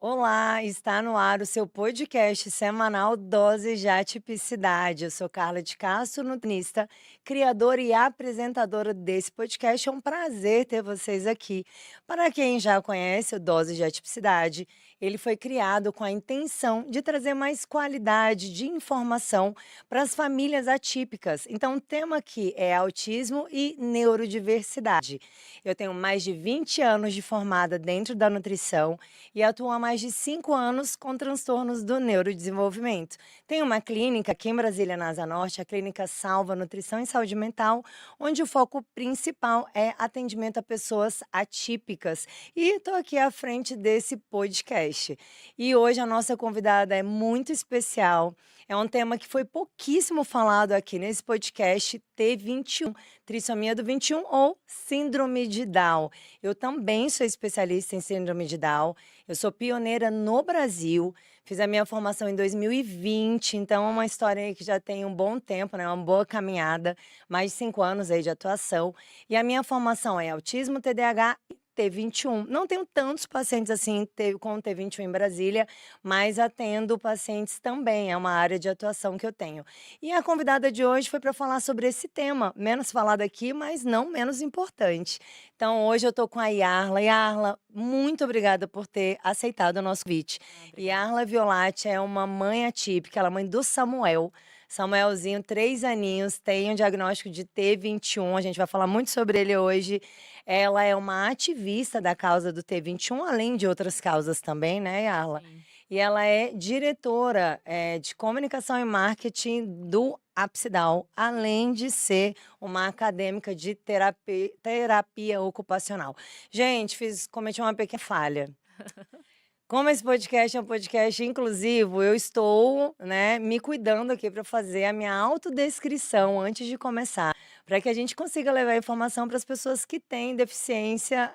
Olá, está no ar o seu podcast semanal Doses de Atipicidade. Eu sou Carla de Castro, nutricionista, criadora e apresentadora desse podcast. É um prazer ter vocês aqui. Para quem já conhece o Doses de Atipicidade, ele foi criado com a intenção de trazer mais qualidade de informação para as famílias atípicas. Então, o tema aqui é autismo e neurodiversidade. Eu tenho mais de 20 anos de formada dentro da nutrição e atuo há mais de 5 anos com transtornos do neurodesenvolvimento. Tem uma clínica aqui em Brasília, na Asa Norte, a Clínica Salva Nutrição e Saúde Mental, onde o foco principal é atendimento a pessoas atípicas. E estou aqui à frente desse podcast. E hoje a nossa convidada é muito especial. É um tema que foi pouquíssimo falado aqui nesse podcast T21, trissomia do 21 ou síndrome de Down. Eu também sou especialista em síndrome de Down. Eu sou pioneira no Brasil, fiz a minha formação em 2020, então é uma história aí que já tem um bom tempo, né, uma boa caminhada, mais de 5 anos aí de atuação. E a minha formação é autismo, TDAH e T21. Não tenho tantos pacientes assim com T21 em Brasília, mas atendo pacientes também, é uma área de atuação que eu tenho. E a convidada de hoje foi para falar sobre esse tema, menos falado aqui, mas não menos importante. Então, hoje eu estou com a Yarla. Yarla, muito obrigada por ter aceitado o nosso convite. Ah, obrigada. Yarla Violatti é uma mãe atípica, ela é mãe do Samuel. Samuelzinho, 3 aninhos, tem um diagnóstico de T21, a gente vai falar muito sobre ele hoje. Ela é uma ativista da causa do T21, além de outras causas também, né, Yarla? Sim. E ela é diretora, de comunicação e marketing do Apsidal, além de ser uma acadêmica de terapia ocupacional. Gente, cometi uma pequena falha. Como esse podcast é um podcast inclusivo, eu estou, né, me cuidando aqui para fazer a minha autodescrição antes de começar, para que a gente consiga levar informação para as pessoas que têm deficiência,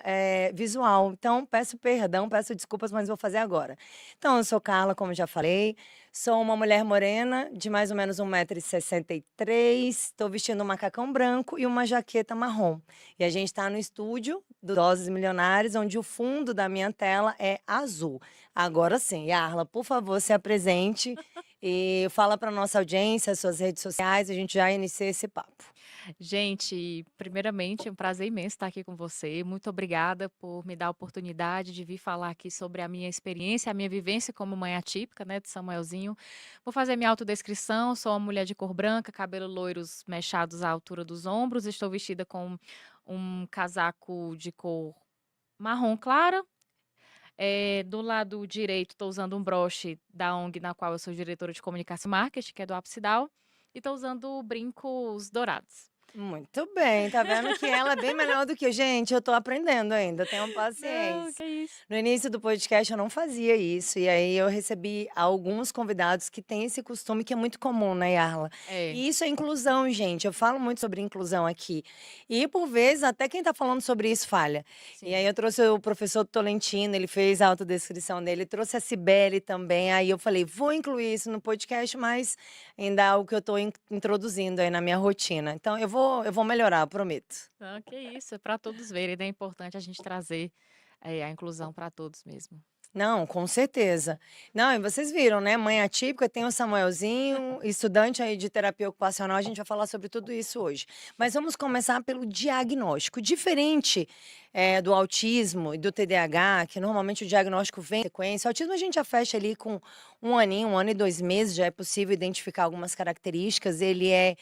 visual. Então, peço perdão, peço desculpas, mas vou fazer agora. Então, eu sou Carla, como já falei, sou uma mulher morena de mais ou menos 1,63 m, estou vestindo um macacão branco e uma jaqueta marrom. E a gente está no estúdio do Doses Milionárias, onde o fundo da minha tela é azul. Agora sim, Yarla, por favor, se apresente e fala para nossa audiência, suas redes sociais, a gente já inicia esse papo. Gente, primeiramente, é um prazer imenso estar aqui com você. Muito obrigada por me dar a oportunidade de vir falar aqui sobre a minha experiência, a minha vivência como mãe atípica, né, de Samuelzinho. Vou fazer minha autodescrição. Sou uma mulher de cor branca, cabelo loiros mechados à altura dos ombros. Estou vestida com um casaco de cor marrom clara. Do lado direito, estou usando um broche da ONG na qual eu sou diretora de comunicação e marketing, que é do Apsidal, e estou usando brincos dourados. Muito bem, tá vendo que ela é bem melhor do que eu. Gente, eu tô aprendendo ainda, tenham Não, paciência. que isso. No início do podcast eu não fazia isso, e aí eu recebi alguns convidados que têm esse costume que é muito comum, né, Yarla? É, E isso é inclusão, gente. Eu falo muito sobre inclusão aqui. E por vezes, até quem tá falando sobre isso falha. E aí sim. eu trouxe o professor Tolentino, ele fez a autodescrição dele, trouxe a Cibele também. Aí eu falei, vou incluir isso no podcast, mas ainda é algo que eu tô introduzindo aí na minha rotina. Então eu vou melhorar, prometo. Não, que isso, é para todos verem, né, é importante a gente trazer, a inclusão para todos mesmo. Não, com certeza. Não, e vocês viram, né, mãe atípica, tem o Samuelzinho, estudante aí de terapia ocupacional, a gente vai falar sobre tudo isso hoje. Mas vamos começar pelo diagnóstico. Diferente, do autismo e do TDAH, que normalmente o diagnóstico vem em sequência, o autismo a gente já fecha ali com 1 aninho, 1 ano e 2 meses, já é possível identificar algumas características, ele é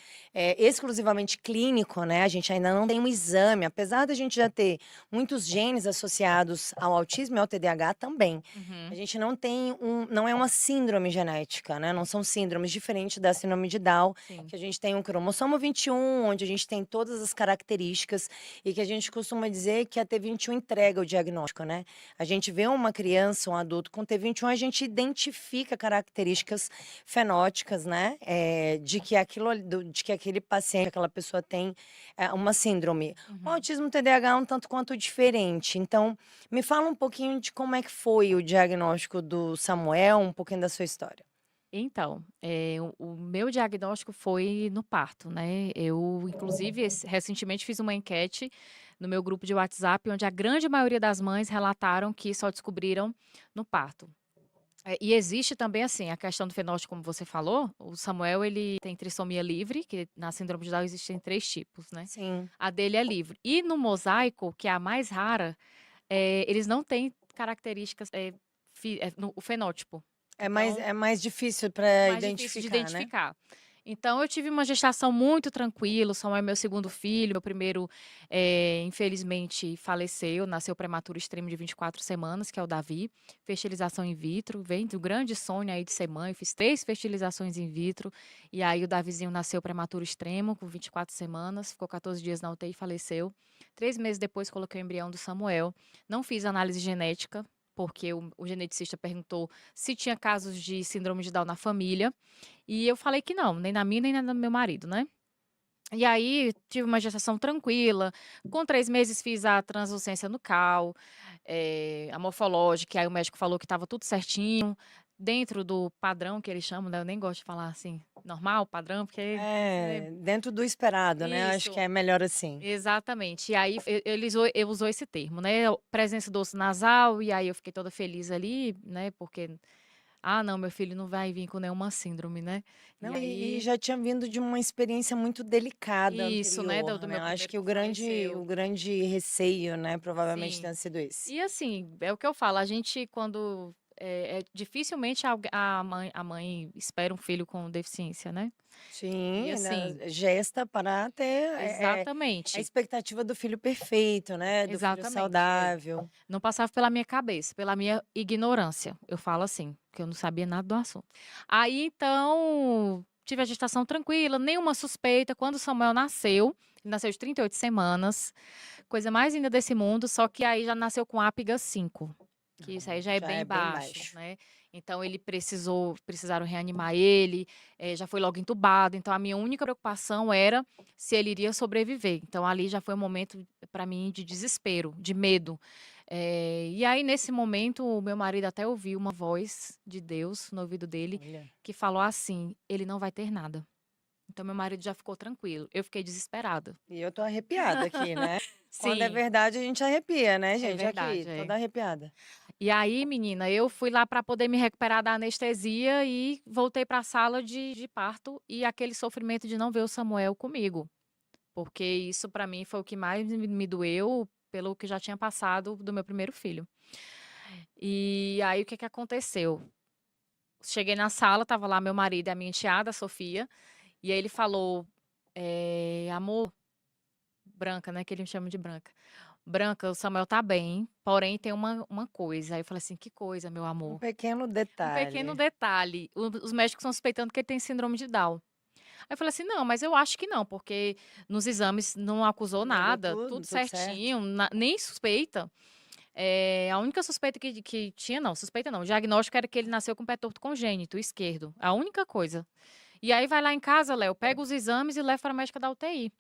exclusivamente clínico, né, a gente ainda não tem um exame, apesar da gente já ter muitos genes associados ao autismo e ao TDAH também. A Uhum, gente não é uma síndrome genética, né, não são síndromes diferentes da síndrome de Down, sim. que a gente tem um cromossomo 21, onde a gente tem todas as características e que a gente costuma dizer que a T21 entrega o diagnóstico, né. A gente vê uma criança, um adulto com T21, a gente identifica características fenóticas, né, de que aquele paciente, aquela pessoa tem, uma síndrome. O Uhum. autismo TDAH é um tanto quanto diferente, então me fala um pouquinho de como é que foi o diagnóstico do Samuel, um pouquinho da sua história. Então, o meu diagnóstico foi no parto, né. Eu inclusive recentemente fiz uma enquete no meu grupo de WhatsApp, onde a grande maioria das mães relataram que só descobriram no parto. E existe também, assim, a questão do fenótipo, como você falou, o Samuel, ele tem trissomia livre, que na síndrome de Down existem 3 tipos, né. Sim. A dele é livre. E no mosaico, que é a mais rara, eles não têm características, no o fenótipo. Então É mais difícil para mais difícil de identificar, né? identificar. Então eu tive uma gestação muito tranquila, o Samuel é meu segundo filho, meu primeiro, infelizmente faleceu, nasceu prematuro extremo de 24 semanas, que é o Davi, fertilização in vitro, vem do grande sonho aí de ser mãe, fiz 3 fertilizações in vitro, e aí o Davizinho nasceu prematuro extremo com 24 semanas, ficou 14 dias na UTI e faleceu. 3 meses depois coloquei o embrião do Samuel, não fiz análise genética, porque o geneticista perguntou se tinha casos de síndrome de Down na família, e eu falei que não, nem na minha, nem na do meu marido, né. E aí, tive uma gestação tranquila, com 3 meses fiz a translucência nucal, a morfológica, aí o médico falou que estava tudo certinho, dentro do padrão que eles chamam, né, eu nem gosto de falar assim, normal, padrão, porque É, dentro do esperado, né, acho que isso, é melhor assim. exatamente. E aí ele usou esse termo, né, presença do osso nasal, e aí eu fiquei toda feliz ali, né, porque ah, não, meu filho não vai vir com nenhuma síndrome, né. E Não, e aí já tinha vindo de uma experiência muito delicada isso, né, anterior, do né, meu eu acho primeiro que que faleceu. o grande receio, né, provavelmente Sim. tenha sido esse. E assim, é o que eu falo, a gente quando, dificilmente a mãe espera um filho com deficiência, né. E Sim, assim né, gesta para ter, a exatamente, expectativa do filho perfeito, né, do filho exatamente, saudável. não passava pela minha cabeça, pela minha ignorância, eu falo assim, que eu não sabia nada do assunto. Aí então, tive a gestação tranquila, nenhuma suspeita, quando o Samuel nasceu, ele nasceu de 38 semanas, coisa mais linda desse mundo, só que aí já nasceu com APGA 5, que isso aí já é Já bem é bem baixo, baixo. né. Então ele precisaram reanimar ele, já foi logo entubado, então a minha única preocupação era se ele iria sobreviver. Então ali já foi um momento para mim de desespero, de medo. E aí nesse momento o meu marido até ouviu uma voz de Deus no ouvido dele, Olha, que falou assim: "Ele não vai ter nada". Então meu marido já ficou tranquilo, eu fiquei desesperada. e eu tô arrepiada aqui, né. Quando é Sim, verdade a gente arrepia, né, é gente, aqui, verdade, é. toda arrepiada. E aí, menina, eu fui lá para poder me recuperar da anestesia e voltei para a sala de parto e aquele sofrimento de não ver o Samuel comigo, porque isso para mim foi o que mais me doeu pelo que já tinha passado do meu primeiro filho. E aí o que que aconteceu? Cheguei na sala, estava lá meu marido e a minha enteada, a Sofia, e aí ele falou, "Amor", Branca, né, que ele me chama de Branca. "Branca, o Samuel tá bem, porém tem uma coisa". Aí eu falei assim: "Que coisa, meu Um amor?". pequeno Um pequeno detalhe. detalhe, os médicos estão suspeitando que ele tem síndrome de Down. Aí eu falei assim: "Não, mas eu acho que não, porque nos exames não acusou Não, deu nada, tudo tudo certo? certinho, nem suspeita". A única suspeita que tinha não, suspeita não, o diagnóstico era que ele nasceu com pé torto congênito esquerdo, a única coisa. E aí vai lá em casa, Léo, pega os exames e leva para a médica da UTI.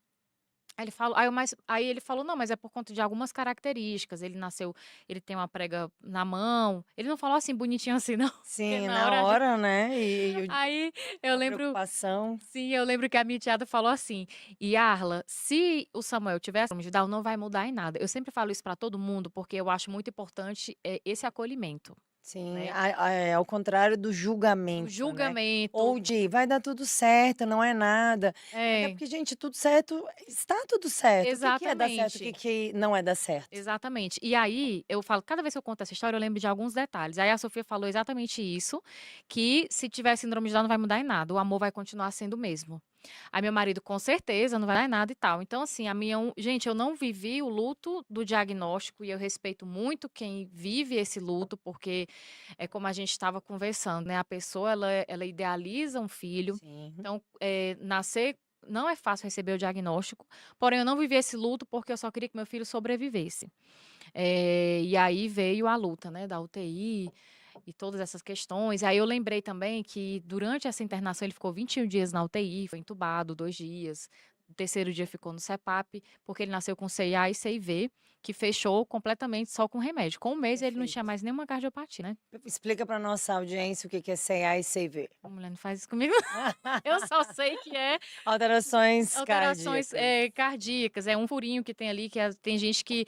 Aí ele falou: "Não, mas é por conta de algumas características, ele tem uma prega na mão", ele não falou assim bonitinho assim não, porque Sim, na na hora a gente hora, né, aí eu a lembro preocupação. sim, eu lembro que a minha enteada falou assim: "Yarla, se o Samuel tivesse síndrome de Down, não vai mudar em nada". Eu sempre falo isso para todo mundo, porque eu acho muito importante, esse acolhimento, Sim, né. ao contrário do O julgamento, né, julgamento ou de: "Vai dar tudo certo, não é nada", até é, porque gente, tudo certo está tudo certo, o que que é dar certo, o que exatamente. que não é dar certo? Exatamente. E aí, eu falo cada vez que eu conto essa história, eu lembro de alguns detalhes. Aí a Sofia falou exatamente isso, que se tiver síndrome de Down não vai mudar em nada, o amor vai continuar sendo o mesmo. Aí meu marido, com certeza, não vai dar em nada e tal. Então, assim, gente, eu não vivi o luto do diagnóstico e eu respeito muito quem vive esse luto, porque é como a gente estava conversando, né? A pessoa, ela idealiza um filho. Sim. Então, nascer não é fácil receber o diagnóstico, porém eu não vivi esse luto porque eu só queria que meu filho sobrevivesse. E aí veio a luta, né, da UTI e todas essas questões. Aí eu lembrei também que durante essa internação ele ficou 21 dias na UTI, foi entubado 2 dias, O terceiro dia ficou no CEPAP, porque ele nasceu com CIA e CIV, que fechou completamente só com remédio. Com um mês ele não tinha Perfeito. mais nenhuma cardiopatia, né? Explica para nossa audiência o que que é CA e CV. A mulher não faz isso comigo. Eu só sei que é Alterações alterações, cardíacas. cardíacas, é um furinho que tem ali, tem gente que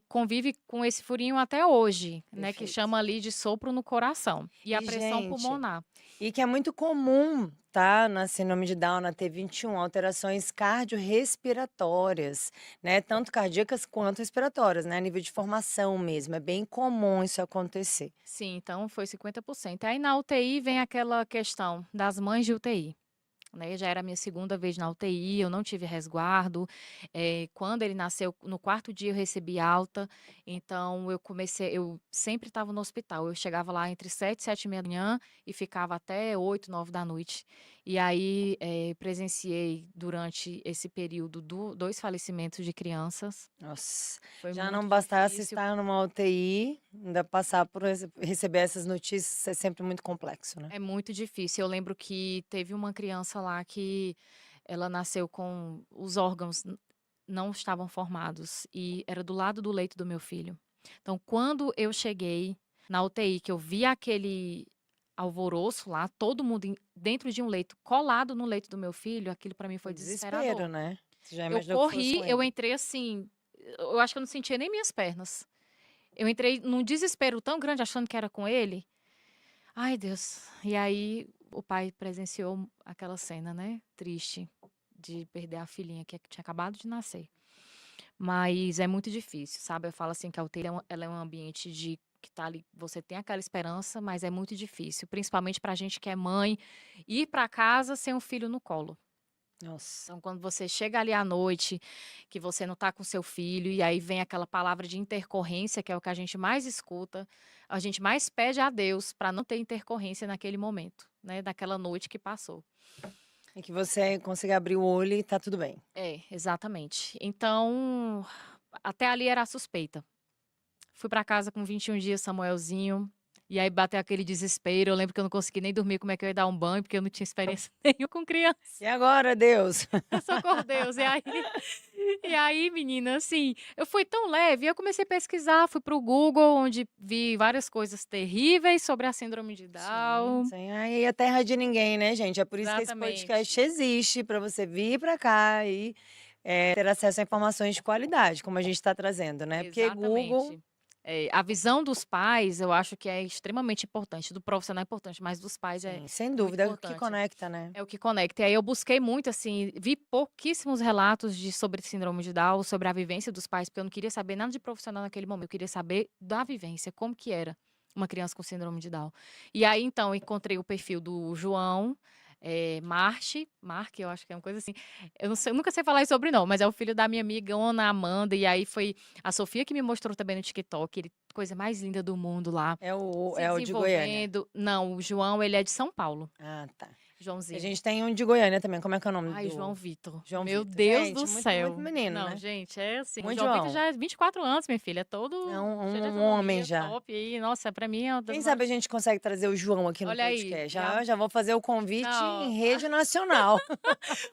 convive com esse furinho até hoje, né, que Perfeito. chama ali de sopro no coração. E a E, pressão gente, pulmonar. e que é muito comum, tá, na síndrome de Down, na T21, alterações cardiorrespiratórias, né, tanto cardíacas quanto respiratórias, né, a nível de formação mesmo, é bem comum isso acontecer. Sim, então foi 50%. Aí na UTI vem aquela questão das mães de UTI. Né, já era a minha segunda vez na UTI, eu não tive resguardo. Quando ele nasceu, no quarto dia eu recebi alta, então eu sempre estava no hospital. Eu chegava lá entre 7 e 7h30 da manhã e ficava até 8, 9 da noite. E aí presenciei durante esse período dois falecimentos de crianças. Nossa, Foi já não muito bastasse difícil. estar numa UTI, ainda passar por receber essas notícias é sempre muito complexo, né? É muito difícil. Eu lembro que teve uma criança lá que ela nasceu com os órgãos não estavam formados e era do lado do leito do meu filho. Então, quando eu cheguei na UTI, que eu vi aquele alvoroço lá, todo mundo dentro de um leito, colado no leito do meu filho, aquilo para mim O foi desespero, desesperador. né? Você já Eu imaginou que fosse corri, com eu ele? entrei assim, eu acho que eu não sentia nem minhas pernas. Eu entrei num desespero tão grande achando que era com ele. Ai, Deus. E aí o pai presenciou aquela cena, né, triste, de perder a filhinha que tinha acabado de nascer. Mas é muito difícil, sabe? Eu falo assim que a UTI ela é um ambiente de que tá ali, você tem aquela esperança, mas é muito difícil, principalmente pra gente que é mãe, ir pra casa sem um filho no colo. Nossa. Então, quando você chega ali à noite, que você não está com seu filho, e aí vem aquela palavra de intercorrência, que é o que a gente mais escuta, a gente mais pede a Deus para não ter intercorrência naquele momento, né? Daquela noite que passou. E que você consiga abrir o olho e tá tudo bem. É, exatamente. Então, até ali era a suspeita. Fui para casa com 21 dias, Samuelzinho. E aí bateu aquele desespero. Eu lembro que eu não consegui nem dormir como é que eu ia dar um banho, porque eu não tinha experiência nenhuma com criança. E agora, Deus? Socorro, Deus. E aí, menina, assim, eu fui tão leve, eu comecei a pesquisar, fui pro Google, onde vi várias coisas terríveis sobre a síndrome de Sim, Down. sim. Aí é terra de ninguém, né, gente? É por isso que esse podcast Exatamente. existe, para você vir para cá e ter acesso a informações de qualidade, como a gente está trazendo, né? Porque Google, Exatamente. A visão dos pais, eu acho que é extremamente importante. Do profissional é importante, mas dos pais é sim, sem muito dúvida, é o que importante. conecta, né? É o que conecta. E aí eu busquei muito, assim, vi pouquíssimos relatos sobre síndrome de Down, sobre a vivência dos pais, porque eu não queria saber nada de profissional naquele momento, eu queria saber da vivência, como que era uma criança com síndrome de Down. E aí, então, eu encontrei o perfil do João, Mark, eu acho que é uma coisa assim. Eu não sei, eu nunca sei falar esse sobrenome, mas é o filho da minha amiga Ana Amanda, e aí foi a Sofia que me mostrou também no TikTok, ele, coisa mais linda do mundo lá, se É o de Goiânia. desenvolvendo. Não, o João, ele é de São Paulo, Ah, tá. A Joãozinho. gente tem um de Goiânia também. Como é que é o nome Ai, João do Vitor. João Meu Vitor? Deus Gente, do muito, muito céu. menino, Não, né? gente, é assim. O Muito João Vitor João. já é 24 anos, minha filha. É É todo cheio de um homem autonomia, já. top. E, nossa, pra mim é uma das Quem maiores. sabe a gente consegue trazer o João aqui no Olha aí. podcast. Já vou fazer o convite Não, em rede nacional.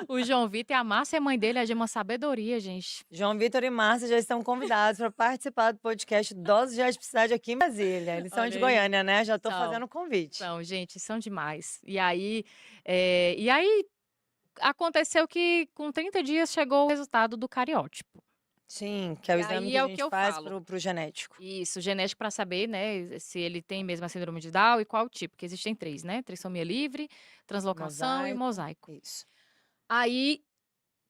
o João Vitor e a Márcia, a mãe dele, é de uma sabedoria, gente. João Vitor e Márcia já estão convidados para participar do podcast Doses de Atividade aqui em Brasília. Eles são Olha de aí. Goiânia, né? Já estou São, fazendo o convite. são, gente, são demais. E aí aconteceu que com 30 dias chegou o resultado do cariótipo. Sim, que é o E exame aí que a é o que gente eu faz falo. pro genético. Isso, genético para saber, né, se ele tem mesmo a síndrome de Down e qual tipo, porque existem três, né? Trissomia livre, translocação e Mosaico. mosaico. Isso. Aí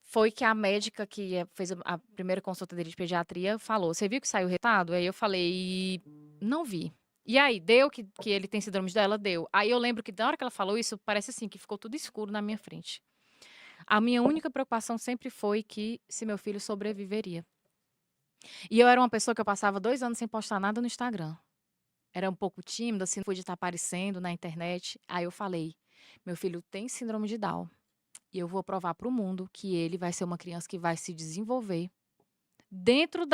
foi que a médica que fez a primeira consulta dele de pediatria falou: Você viu que saiu o resultado? Aí eu falei: Não vi. E aí, deu que ele tem síndrome de Down? Ela deu. Aí eu lembro que na hora que ela falou isso, parece assim, que ficou tudo escuro na minha frente. A minha única preocupação sempre foi que se meu filho sobreviveria. E eu era uma pessoa que eu passava 2 anos sem postar nada no Instagram. Era um pouco tímida, assim, não podia estar aparecendo na internet. Aí eu falei: meu filho tem síndrome de Down. E eu vou provar para o mundo que ele vai ser uma criança que vai se desenvolver dentro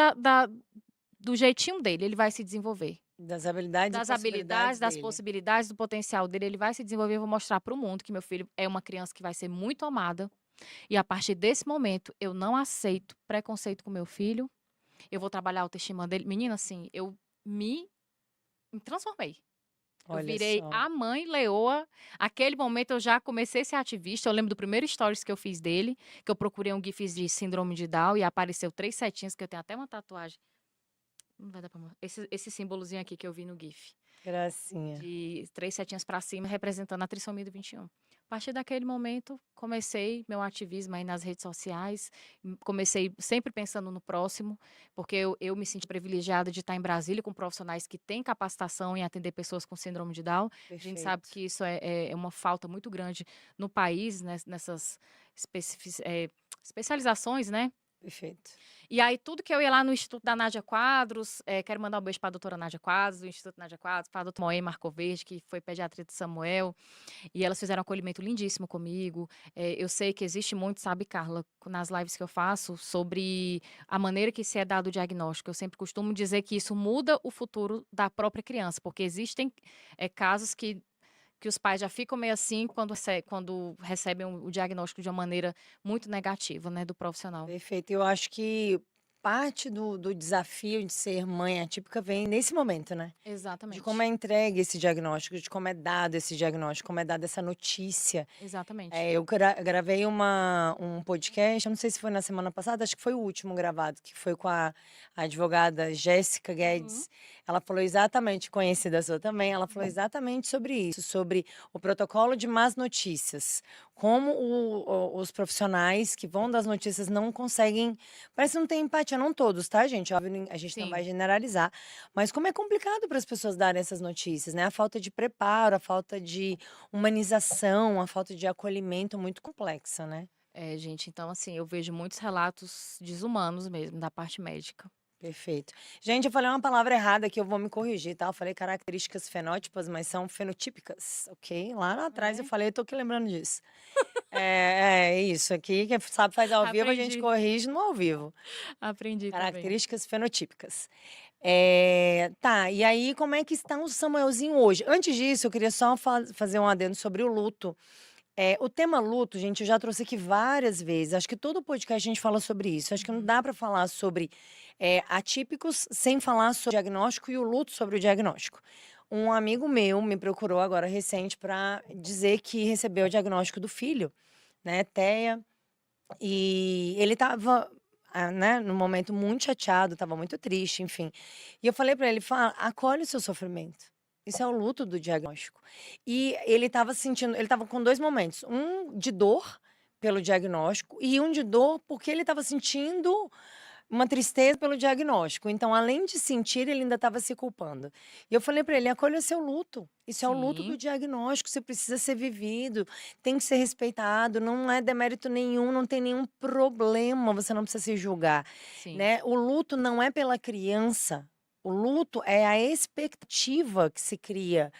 do jeitinho dele. Ele vai se desenvolver. Das habilidades e Das habilidades, possibilidades das dele. possibilidades, do potencial dele. Ele vai se desenvolver. Eu vou mostrar para o mundo que meu filho é uma criança que vai ser muito amada. E a partir desse momento, eu não aceito preconceito com meu filho, eu vou trabalhar a autoestima dele. Menina, assim, eu me me transformei. Eu Olha virei só. a mãe leoa. Aquele momento eu já comecei a ser ativista. Eu lembro do primeiro stories que eu fiz dele, que eu procurei um GIF de síndrome de Down e apareceu 3 setinhas, que eu tenho até uma tatuagem. Não vai dar pra mostrar. Esse símbolozinho aqui que eu vi no GIF. Gracinha. De 3 setinhas para cima, representando a trissomia do 21. A partir daquele momento, comecei meu ativismo aí nas redes sociais. Comecei sempre pensando no próximo, porque eu me senti privilegiada de estar em Brasília com profissionais que têm capacitação em atender pessoas com síndrome de Down. A gente sabe Perfeito, que isso é uma falta muito grande no país, né, nessas especializações, né? perfeito. E aí, tudo que eu ia lá no Instituto da Nádia Quadros, quero mandar um beijo para a doutora Nádia Quadros, do Instituto Nádia Quadros, para a doutora Moê Marcoverde, que foi pediatria de Samuel, e elas fizeram um acolhimento lindíssimo comigo. Eu sei que existe muito, sabe, Carla, nas lives que eu faço, sobre a maneira que se é dado o diagnóstico. Eu sempre costumo dizer que isso muda o futuro da própria criança, porque existem casos que os pais já ficam meio assim quando recebem o diagnóstico de uma maneira muito negativa, né, do profissional. Perfeito. Eu acho que parte do desafio de ser mãe atípica vem nesse momento, né? De como é Exatamente. entregue esse diagnóstico, de como é dado esse diagnóstico, como é dada essa notícia. Exatamente. Eu gravei um podcast, eu não sei se foi na semana passada, acho que foi o último gravado, que foi com a advogada Jéssica Uhum. Guedes. Ela falou exatamente, conhecida sua também, ela falou Uhum. exatamente sobre isso, sobre o protocolo de más notícias. Como os profissionais que vão das notícias não conseguem. Parece que não tem empatia, não todos, tá, gente? Óbvio, a gente não vai Sim, generalizar. Mas como é complicado para as pessoas darem essas notícias, né? A falta de preparo, a falta de humanização, a falta de acolhimento muito complexa, né. gente, então assim, eu vejo muitos relatos desumanos mesmo da parte médica. Perfeito. Gente, eu falei uma palavra errada aqui, eu vou me corrigir, tá. Eu falei características fenótipas, mas são fenotípicas, ok. Lá atrás eu É, falei, eu tô aqui lembrando disso. É isso aqui, quem sabe faz ao vivo, a gente aprendi, corrige no ao vivo. aprendi também. Características fenotípicas. Tá, e aí como é que está o Samuelzinho hoje? Antes disso, eu queria só fazer um adendo sobre o luto. O tema luto, gente, eu já trouxe aqui várias vezes. Acho que todo podcast a gente fala sobre isso. Acho que não Uhum. dá para falar sobre atípicos sem falar sobre o diagnóstico e o luto sobre o diagnóstico. Um amigo meu me procurou agora recente para dizer que recebeu o diagnóstico do filho, né, TEA, e ele estava, né, num momento muito chateado, estava muito triste, enfim. E eu falei para ele: "Fala, acolhe o seu sofrimento. Isso é o luto do diagnóstico". E ele estava com 2 momentos, um de dor pelo diagnóstico e um de dor porque ele estava sentindo uma tristeza pelo diagnóstico, então além de sentir, ele ainda estava se culpando. E eu falei para ele: "Acolha seu luto, isso é o luto do Sim, diagnóstico, isso precisa ser vivido, tem que ser respeitado, não é demérito nenhum, não tem nenhum problema, você não precisa se julgar", sim. né. O luto não é pela criança, o luto é a expectativa que se cria,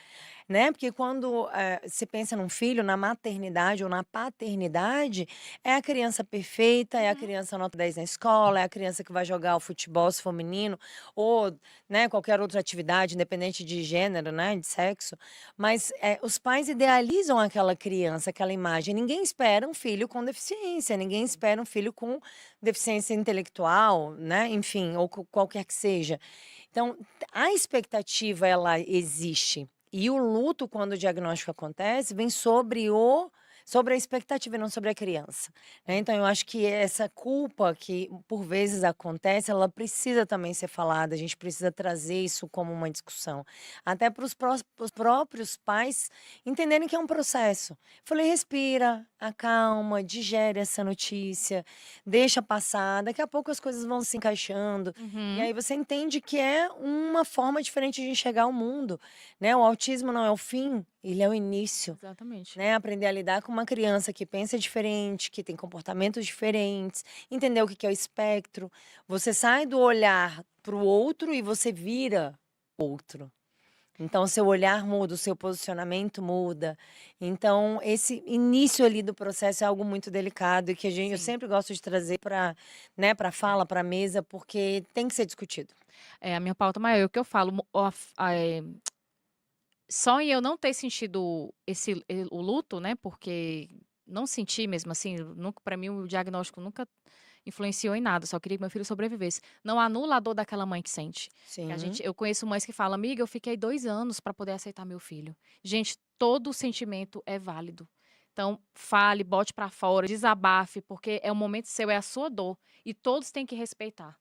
né, porque quando, se pensa num filho, na maternidade ou na paternidade, é a criança perfeita, é a Uhum. criança nota 10 na escola, é a criança que vai jogar o futebol se for menino, ou, né, qualquer outra atividade, independente de gênero, né, de sexo. Mas, os pais idealizam aquela criança, aquela imagem. Ninguém espera um filho com deficiência, ninguém Sim. espera um filho com deficiência intelectual, né, enfim, ou qualquer que seja. Então, a expectativa ela existe. E o luto, quando o diagnóstico acontece, vem sobre a expectativa e não sobre a criança, né. É. Então eu acho que essa culpa que por vezes acontece, ela precisa também ser falada, a gente precisa trazer isso como uma discussão, até para os próprios pais entenderem que é um processo. Falei: "Respira, acalma, digere essa notícia, deixa passar, daqui a pouco as coisas vão se encaixando". E Uhum. aí você entende que é uma forma diferente de enxergar o mundo, né, o autismo não é o fim, ele é o início, Exatamente. né, aprender a lidar com uma criança que pensa diferente, que tem comportamentos diferentes, entender o que que é o espectro. Você sai do olhar para o outro e você vira outro. Então o seu olhar muda, o seu posicionamento muda. Então esse início ali do processo é algo muito delicado e que eu Sim. sempre gosto de trazer para, né, pra fala, para a mesa, porque tem que ser discutido. É a minha pauta maior, é o que eu falo, só em eu não ter sentido o luto, né, porque não senti mesmo assim, nunca para mim o diagnóstico nunca influenciou em nada, só queria que meu filho sobrevivesse. Não anula a dor daquela mãe que sente. Que a Sim. gente eu conheço mães que falam: "Amiga, eu fiquei 2 anos para poder aceitar meu filho". Gente, todo sentimento é válido. Então, fale, bote para fora, desabafe, porque é o momento seu, é a sua dor, e todos têm que respeitar.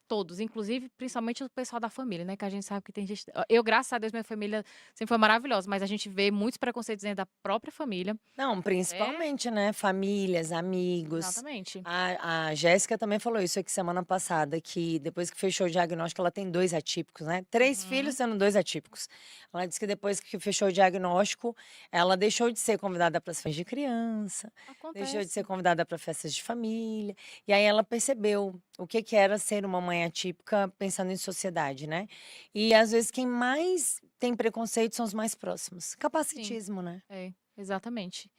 Todos, inclusive, principalmente o pessoal da família, né, que a gente sabe que tem gente eu, graças a Deus, minha família sempre foi maravilhosa, mas a gente vê muitos preconceitos dentro da própria família. Não, É, principalmente, né, famílias, amigos. exatamente. A Jéssica também falou isso aqui semana passada, que depois que fechou o diagnóstico, ela tem 2 atípicos, né, 3 filhos Uhum. sendo 2 atípicos. Ela disse que depois que fechou o diagnóstico, ela deixou de ser convidada para as festas de criança, deixou de ser Acontece. convidada para festas de família, e aí ela percebeu o que que era ser uma mãe atípica pensando em sociedade, né. E às vezes quem mais tem preconceito são os mais próximos. Sim, Capacitismo, né. é, exatamente.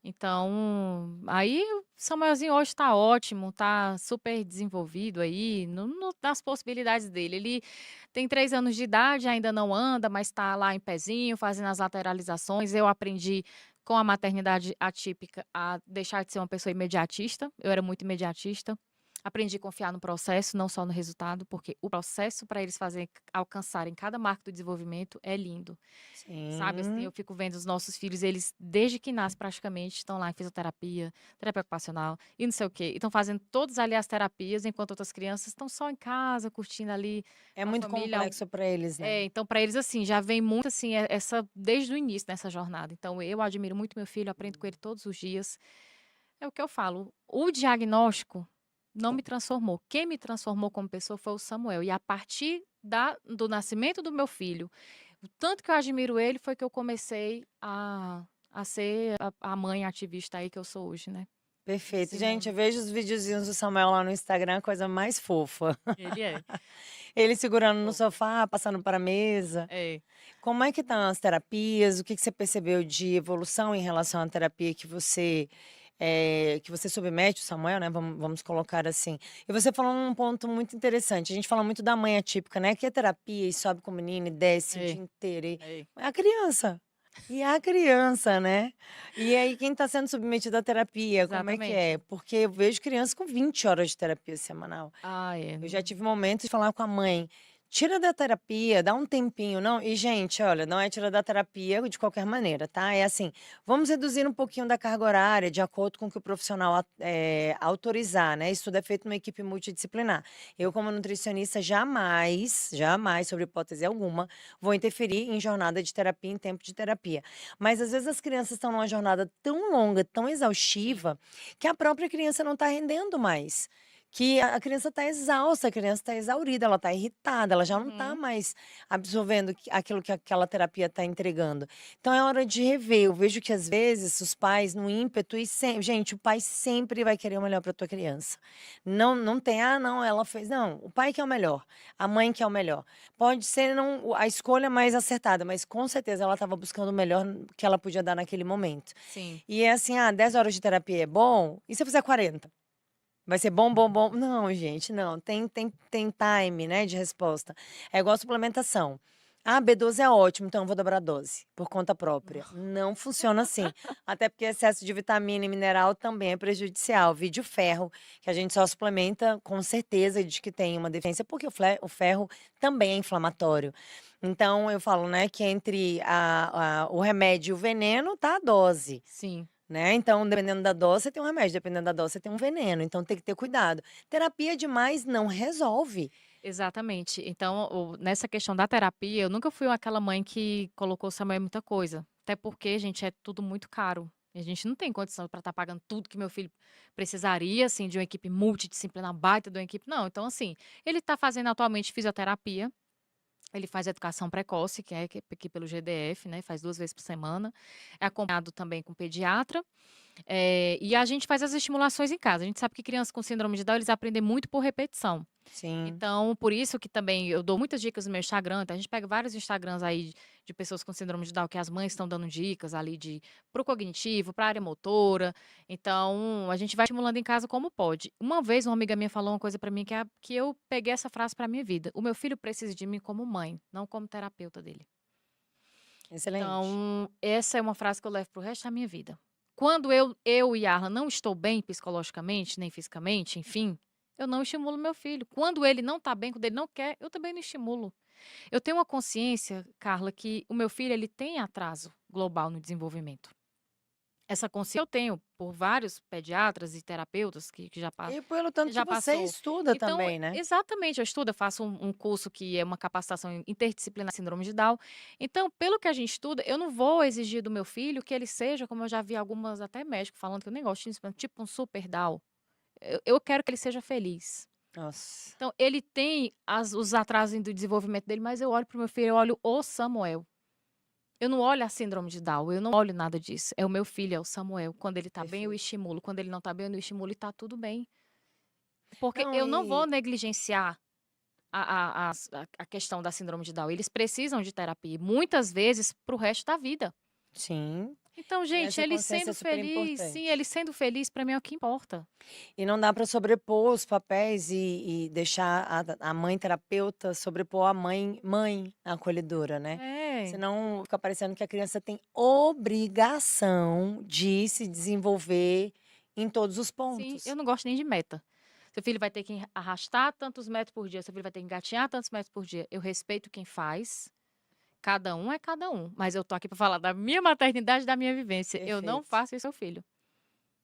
Então, aí o Samuelzinho hoje tá ótimo, tá super desenvolvido aí, nas possibilidades dele. Ele tem 3 anos de idade, ainda não anda, mas tá lá em pezinho, fazendo as lateralizações. Eu aprendi com a maternidade atípica a deixar de ser uma pessoa imediatista, eu era muito imediatista. Aprendi a confiar no processo, não só no resultado, porque o processo para eles alcançarem cada marco do desenvolvimento é lindo. Sabe, assim, eu Sim, fico vendo os nossos filhos, eles desde que nascem praticamente estão lá em fisioterapia, terapia ocupacional e não sei o quê, e estão fazendo todas ali as terapias, enquanto outras crianças estão só em casa, curtindo ali é com a muito família. complexo para eles, né. Então para eles, assim, já vem muito, assim, essa desde o início nessa jornada. Então eu admiro muito meu filho, aprendo com ele todos os dias. É o que eu falo, o diagnóstico não me transformou. Quem me transformou como pessoa foi o Samuel. E a partir do nascimento do meu filho, o tanto que eu admiro ele foi que eu comecei a ser a mãe ativista aí que eu sou hoje, né? Perfeito. Nesse Gente, eu mundo. vejo os videozinhos do Samuel lá no Instagram, a coisa mais fofa. Ele é. Ele segurando no Fofo. sofá, passando para a mesa. É. Como é que estão as terapias? O que que você percebeu de evolução em relação à terapia que você submete o Samuel, né, vamos colocar assim. E você falou um ponto muito interessante, a gente fala muito da mãe atípica, né, que é terapia e sobe com o menino e desce o É. dia inteiro É. é a criança. E a criança, né. E aí quem está sendo submetido à terapia, como é que é? Exatamente. Porque eu vejo crianças com 20 horas de terapia semanal. Ah, é. Eu já tive momentos de falar com a mãe: "Tira da terapia, dá um tempinho", não e gente, olha, não é tirar da terapia de qualquer maneira, tá, é assim, vamos reduzir um pouquinho da carga horária de acordo com o que o profissional autorizar, né, isso tudo é feito numa equipe multidisciplinar. Eu como nutricionista jamais, jamais, sobre hipótese alguma, vou interferir em jornada de terapia, em tempo de terapia. Mas às vezes as crianças estão numa jornada tão longa, tão Sim. exaustiva, que a própria criança não está rendendo mais. Que a criança está exausta, a criança está exaurida, ela está irritada, ela já não está Uhum. mais absorvendo aquilo que aquela terapia está entregando. Então é hora de rever. Eu vejo que às vezes os pais no ímpeto e gente, o pai sempre vai querer o melhor para tua criança. Não tem: "Ah, não, ela fez", não, o pai que é o melhor, a mãe que é o melhor. Pode ser não a escolha mais acertada, mas com certeza ela estava buscando o melhor que ela podia dar naquele momento. Sim. E é assim: "Ah, 10 horas de terapia é bom? E se eu fizer 40? Vai ser bom, bom, bom". Não, gente, não. Tem time, né, de resposta. É igual suplementação. "Ah, B12 é ótimo, então eu vou dobrar a dose, por conta própria". Não funciona assim. Até porque excesso de vitamina e mineral também é prejudicial. Vide o ferro, que a gente só suplementa com certeza de que tem uma deficiência, porque o ferro também é inflamatório. Então eu falo, né, que entre o remédio e o veneno tá a dose. Sim. Né, então dependendo da dose você tem um remédio, dependendo da dose você tem um veneno, então tem que ter cuidado. Terapia demais não resolve. Exatamente. Então, nessa questão da terapia, eu nunca fui aquela mãe que colocou o Samuel em muita coisa. Até porque, gente, é tudo muito caro. E a gente não tem condição para estar pagando tudo que meu filho precisaria, assim, de uma equipe multidisciplinar, baita de uma equipe. Não, então, assim, ele está fazendo atualmente fisioterapia, ele faz educação precoce, que é aqui pelo GDF, né? Faz 2 vezes por semana. É acompanhado também com pediatra. E a gente faz as estimulações em casa. A gente sabe que crianças com síndrome de Down, eles aprendem muito por repetição. Sim. Então, por isso que também eu dou muitas dicas no meu Instagram, então a gente pega vários Instagrams aí de pessoas com síndrome de Down, que as mães estão dando dicas ali para o cognitivo, para a área motora. Então, a gente vai estimulando em casa como pode. Uma vez uma amiga minha falou uma coisa para mim que eu peguei essa frase para minha vida. O meu filho precisa de mim como mãe, não como terapeuta dele. Excelente. Então, essa é uma frase que eu levo para o resto da minha vida. quando eu, Yara, não estou bem psicologicamente, nem fisicamente, enfim, eu não estimulo meu filho. Quando ele não está bem, quando ele não quer, eu também não estimulo. Eu tenho uma consciência, Carla, que o meu filho ele tem atraso global no desenvolvimento. Essa consciência eu tenho por vários pediatras e terapeutas que E pelo tanto que já você passou. estuda Então, também, né? exatamente, eu estudo, eu faço um curso que é uma capacitação interdisciplinar síndrome de Down. Então, pelo que a gente estuda, eu não vou exigir do meu filho que ele seja, como eu já vi algumas até médicos falando que eu nem gosto disso, mas tipo um super Down. Eu quero que ele seja feliz. Nossa, Então, ele tem os atrasos do desenvolvimento dele, mas eu olho para o meu filho, eu olho o Samuel. Eu não olho a síndrome de Down, eu não olho nada disso. É o meu filho, é o Samuel. Quando ele tá bem, eu perfeito. estimulo. Quando ele não tá bem, eu não estimulo e tá tudo bem. Porque Não, eu não vou negligenciar a questão da síndrome de Down. Eles precisam de terapia, muitas vezes para o resto da vida. sim, Então, e gente, essa ele consciência sendo é super feliz, sim, importante. ele sendo feliz, para mim é o que importa. E não dá para sobrepor os papéis e deixar a mãe terapeuta sobrepor a mãe acolhedora, né. É. Senão fica parecendo que a criança tem obrigação de se desenvolver em todos os Sim, eu pontos. não gosto nem de meta. Seu filho vai ter que arrastar tantos metros por dia, seu filho vai ter que engatinhar tantos metros por dia. Eu respeito quem faz, cada um é cada um, mas eu tô aqui para falar da minha maternidade, da minha vivência. Eu não Perfeito, faço isso ao seu filho.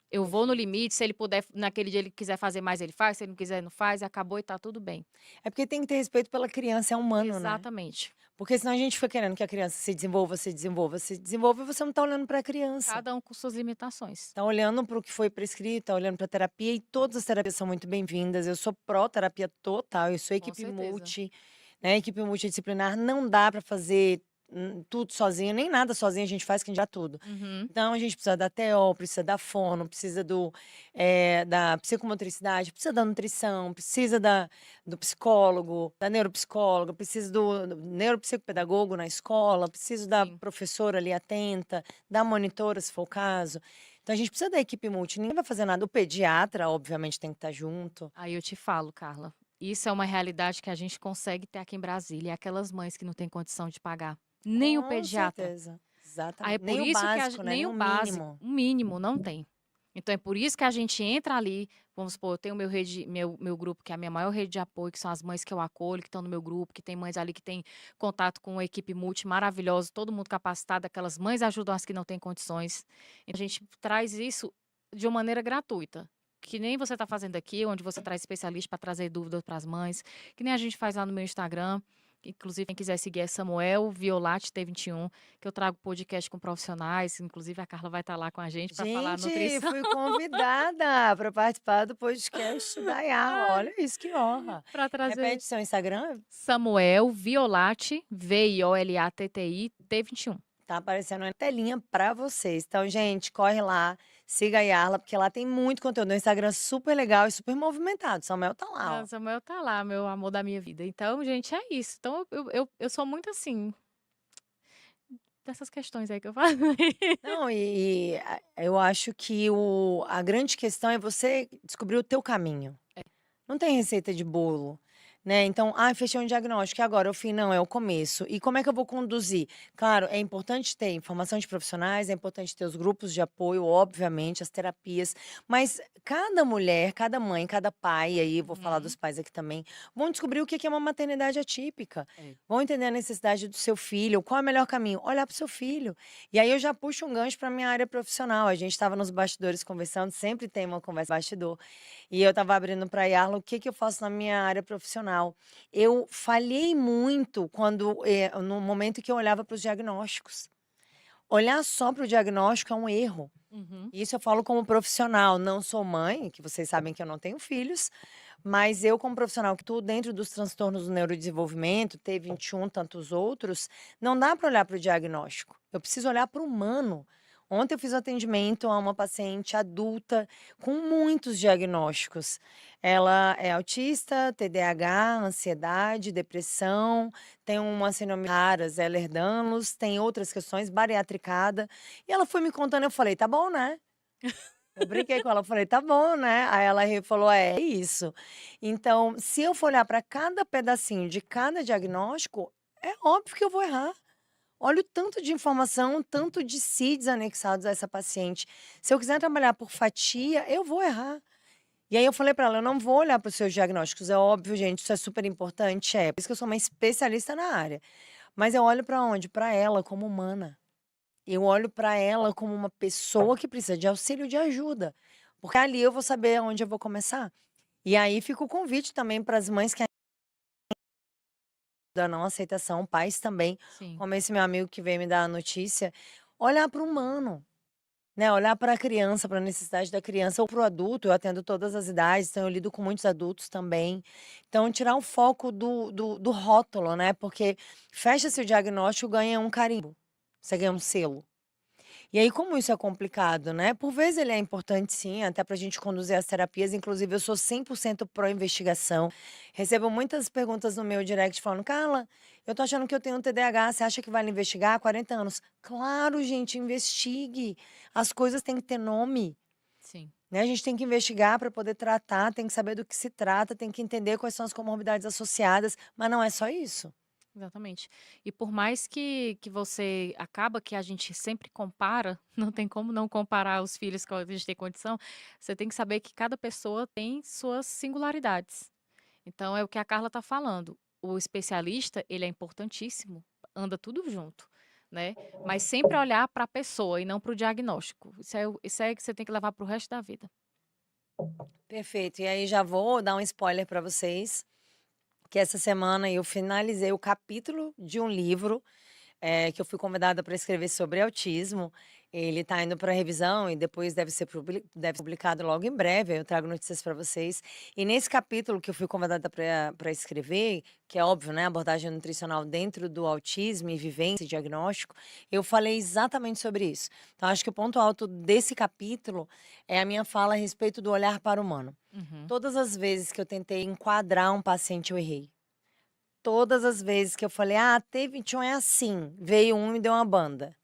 Eu vou no perfeito. limite, se ele puder, naquele dia ele quiser fazer mais, ele faz, se ele não quiser, não faz, acabou e tá tudo bem. É porque tem que ter respeito pela criança, é humano, né. Exatamente. Porque senão a gente fica querendo que a criança se desenvolva, se desenvolva, se desenvolva e você não tá olhando para a criança. Cada um com suas limitações. Tá olhando para o que foi prescrito, tá olhando pra terapia e todas as terapias são muito bem-vindas. Eu sou pró terapia total, eu sou Com equipe certeza. multi, né, equipe multidisciplinar, não dá para fazer, tudo sozinho, nem nada sozinho a gente faz que a gente dá tudo. Uhum. Então a gente precisa da TO, precisa da fono, precisa da psicomotricidade, precisa da nutrição, precisa do psicólogo, da neuropsicóloga, precisa do neuropsicopedagogo na escola, preciso da Sim. professora ali atenta, da monitora, se for o caso. Então a gente precisa da equipe multi, ninguém vai fazer nada. O pediatra, obviamente, tem que estar junto. Aí eu te falo, Carla, isso é uma realidade que a gente consegue ter aqui em Brasília, é aquelas mães que não têm condição de pagar, nem o Com pediatra. certeza, Aí é exatamente. por Nem o isso que básico, né, nem nem o o básico, mínimo. o mínimo não tem. Então é por isso que a gente entra ali, vamos supor, eu tenho meu grupo, que é a minha maior rede de apoio, que são as mães que eu acolho, que estão no meu grupo, que tem mães ali que têm contato com uma equipe multi maravilhosa, todo mundo capacitado, aquelas mães ajudam as que não têm condições. Então a gente traz isso de uma maneira gratuita. Que nem você está fazendo aqui, onde você traz especialistas para trazer dúvidas para as mães, que nem a gente faz lá no meu Instagram. Inclusive, quem quiser seguir é Samuel Violate T21, que eu trago podcast com profissionais. Inclusive, a Carla vai estar lá com a gente para falar Gente, nutrição. fui convidada para participar do podcast da Yala, olha isso, que honra. Para trazer Repete seu Instagram? Samuel Violate, Violatti, T21. Tá aparecendo na telinha para vocês. Então, gente, corre lá, siga a Yarla, porque lá tem muito conteúdo. No Instagram super legal e super movimentado. Samuel tá lá, Não, ó. Samuel tá lá, meu amor da minha vida. Então, gente, é isso. Então, eu sou muito assim, dessas questões aí que eu falei. Não, eu acho que a grande questão é você descobrir o teu caminho. Não tem receita de bolo, né, então: "Ai, fechei um diagnóstico, e agora? É o fim?". Não, é o começo. E como é que eu vou conduzir? Claro, é importante ter informação de profissionais, é importante ter os grupos de apoio, obviamente, as terapias, mas cada mulher, cada mãe, cada pai, aí vou falar dos Uhum. pais aqui também, vão descobrir o que que é uma maternidade atípica, É. vão entender a necessidade do seu filho, qual é o melhor caminho? Olhar para o seu filho. E aí eu já puxo um gancho para minha área profissional, a gente estava nos bastidores conversando, sempre tem uma conversa bastidor. E eu estava abrindo para a Yarla o que que eu faço na minha área profissional. Eu falhei muito no momento que eu olhava para os diagnósticos. Olhar só para o diagnóstico é um erro. Uhum. Isso eu falo como profissional, não sou mãe, que vocês sabem que eu não tenho filhos, mas eu como profissional que estou dentro dos transtornos do neurodesenvolvimento, T21, tantos outros, não dá para olhar para o diagnóstico. Eu preciso olhar para o humano. Ontem eu fiz um atendimento a uma paciente adulta com muitos diagnósticos. Ela é autista, TDAH, ansiedade, depressão, tem uma síndrome raras, Ehlers-Danlos, tem outras questões, bariatricada. E ela foi me contando, eu falei: "Tá bom, né?". Eu brinquei com ela, falei: "Tá bom, né?". Aí ela falou: "É isso". Então, se eu for olhar para cada pedacinho de cada diagnóstico, é óbvio que eu vou errar. Olha o tanto de informação, o tanto de seeds anexados a essa paciente. Se eu quiser trabalhar por fatia, eu vou errar. E aí eu falei para ela: "Eu não vou olhar para os seus diagnósticos". É óbvio, gente, isso é super importante, por isso que eu sou uma especialista na área. Mas eu olho para onde? Para ela como humana. Eu olho para ela como uma pessoa que precisa de auxílio, de ajuda, porque ali eu vou saber aonde eu vou começar. E aí fica o convite também para as mães que ainda não aceitação, pais também, Sim, como esse meu amigo que veio me dar a notícia, olhar para o humano, né, olhar para a criança, para a necessidade da criança ou para o adulto. Eu atendo todas as idades, então eu lido com muitos adultos também. Então tirar o foco do rótulo, né, porque fecha-se o diagnóstico, ganha um carimbo, você ganha um sim. selo. E aí, como isso é complicado, né? Por vezes ele é importante sim, até para a gente conduzir as terapias. Inclusive, eu sou 100% pró-investigação. Recebo muitas perguntas no meu direct falando: Carla, eu tô achando que eu tenho um TDAH, você acha que vale investigar há 40 anos? Claro, gente, investigue. As coisas têm que ter nome. Sim. Né? A gente tem que investigar para poder tratar, tem que saber do que se trata, tem que entender quais são as comorbidades associadas, mas não é só isso. Exatamente. E por mais que você acaba que a gente sempre compara, não tem como não comparar os filhos que a gente tem condição, você tem que saber que cada pessoa tem suas singularidades. Então é o que a Carla está falando. O especialista, ele é importantíssimo, anda tudo junto, né? Mas sempre olhar para a pessoa e não para o diagnóstico. Isso é que você tem que levar para o resto da vida. Perfeito. E aí já vou dar um spoiler para vocês, que essa semana eu finalizei o capítulo de um livro, que eu fui convidada para escrever sobre autismo. Ele está indo para revisão e depois deve ser publicado logo em breve, aí eu trago notícias para vocês. E nesse capítulo que eu fui convidada para escrever, que é óbvio, né, abordagem nutricional dentro do autismo e vivência e diagnóstico, eu falei exatamente sobre isso. Então acho que o ponto alto desse capítulo é a minha fala a respeito do olhar para o humano. Uhum. Todas as vezes que eu tentei enquadrar um paciente, eu errei. Todas as vezes que eu falei: "Ah, T21 é assim", veio um e me deu uma banda.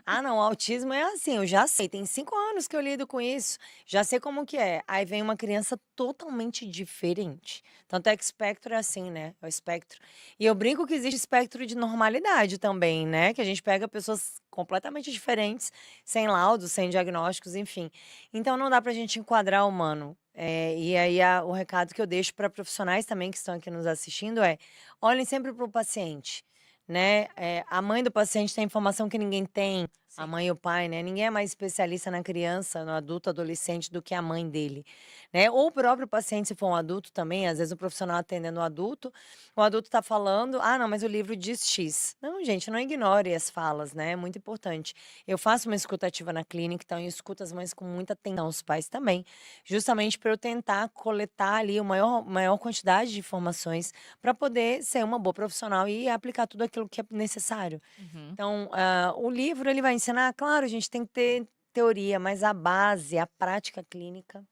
"Ah não, autismo é assim", eu já sei, tem 5 anos que eu lido com isso, já sei como que é. Aí vem uma criança totalmente diferente. Tanto é que espectro é assim, né, é o espectro. E eu brinco que existe espectro de normalidade também, né, que a gente pega pessoas completamente diferentes, sem laudos, sem diagnósticos, enfim. Então não dá pra gente enquadrar o humano. E aí o recado que eu deixo para profissionais também que estão aqui nos assistindo é: olhem sempre para o paciente, né, a mãe do paciente tem informação que ninguém tem, a Sim. mãe e o pai, né, ninguém é mais especialista na criança, no adulto, adolescente do que a mãe dele, né, ou o próprio paciente se for um adulto também, às vezes o profissional atendendo o adulto está falando: "Ah não, mas o livro diz X". Não gente, não ignore as falas, né, é muito importante. Eu faço uma escuta ativa na clínica, então eu escuto as mães com muita atenção, os pais também, justamente para eu tentar coletar ali o maior quantidade de informações para poder ser uma boa profissional e aplicar tudo aquilo que é necessário. Uhum. Então, o livro ele vai ensinar, claro, a gente tem que ter teoria, mas a base, a prática clínica,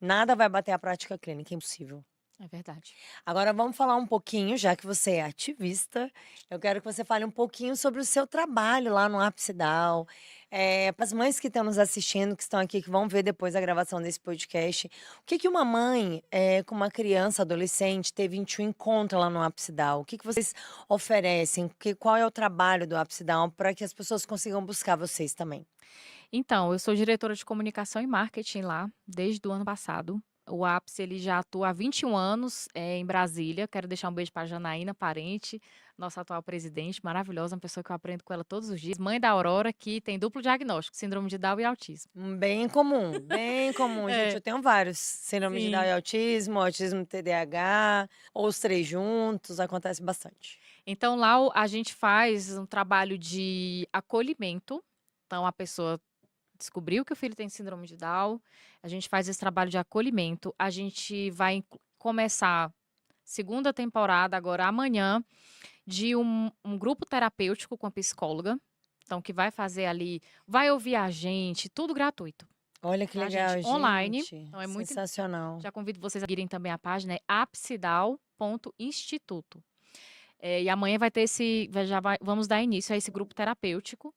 nada vai bater a prática clínica, é impossível. É verdade. Agora vamos falar um pouquinho, já que você é ativista, eu quero que você fale um pouquinho sobre o seu trabalho lá no Apsidal. Para as mães que estão nos assistindo, que estão aqui, que vão ver depois a gravação desse podcast, o que que uma mãe, com uma criança, adolescente, T21 encontra lá no Apsidal? O que que vocês oferecem? Qual é o trabalho do Apsidal para que as pessoas consigam buscar vocês também? Então, eu sou diretora de comunicação e marketing lá, desde o ano passado. O Ápice, ele já atua há 21 anos, em Brasília. Quero deixar um beijo para a Janaína Parente, nossa atual presidente, maravilhosa, uma pessoa que eu aprendo com ela todos os dias. Mãe da Aurora, que tem duplo diagnóstico, síndrome de Down e autismo. Bem comum. Gente, É, eu tenho vários, síndrome de Down sim. e autismo, autismo TDAH, ou os 3 juntos, acontece bastante. Então lá a gente faz um trabalho de acolhimento. Então a pessoa descobriu que o filho tem síndrome de Down, a gente faz esse trabalho de acolhimento, a gente vai começar segunda temporada agora amanhã, de um grupo terapêutico com a psicóloga, então que vai fazer ali vai ouvir a gente, tudo gratuito, Olha que tá gente? legal, Online, gente, então é muito sensacional. já convido vocês a seguirem também a página, é apsidal.instituto. E amanhã vai ter vamos dar início a esse grupo terapêutico.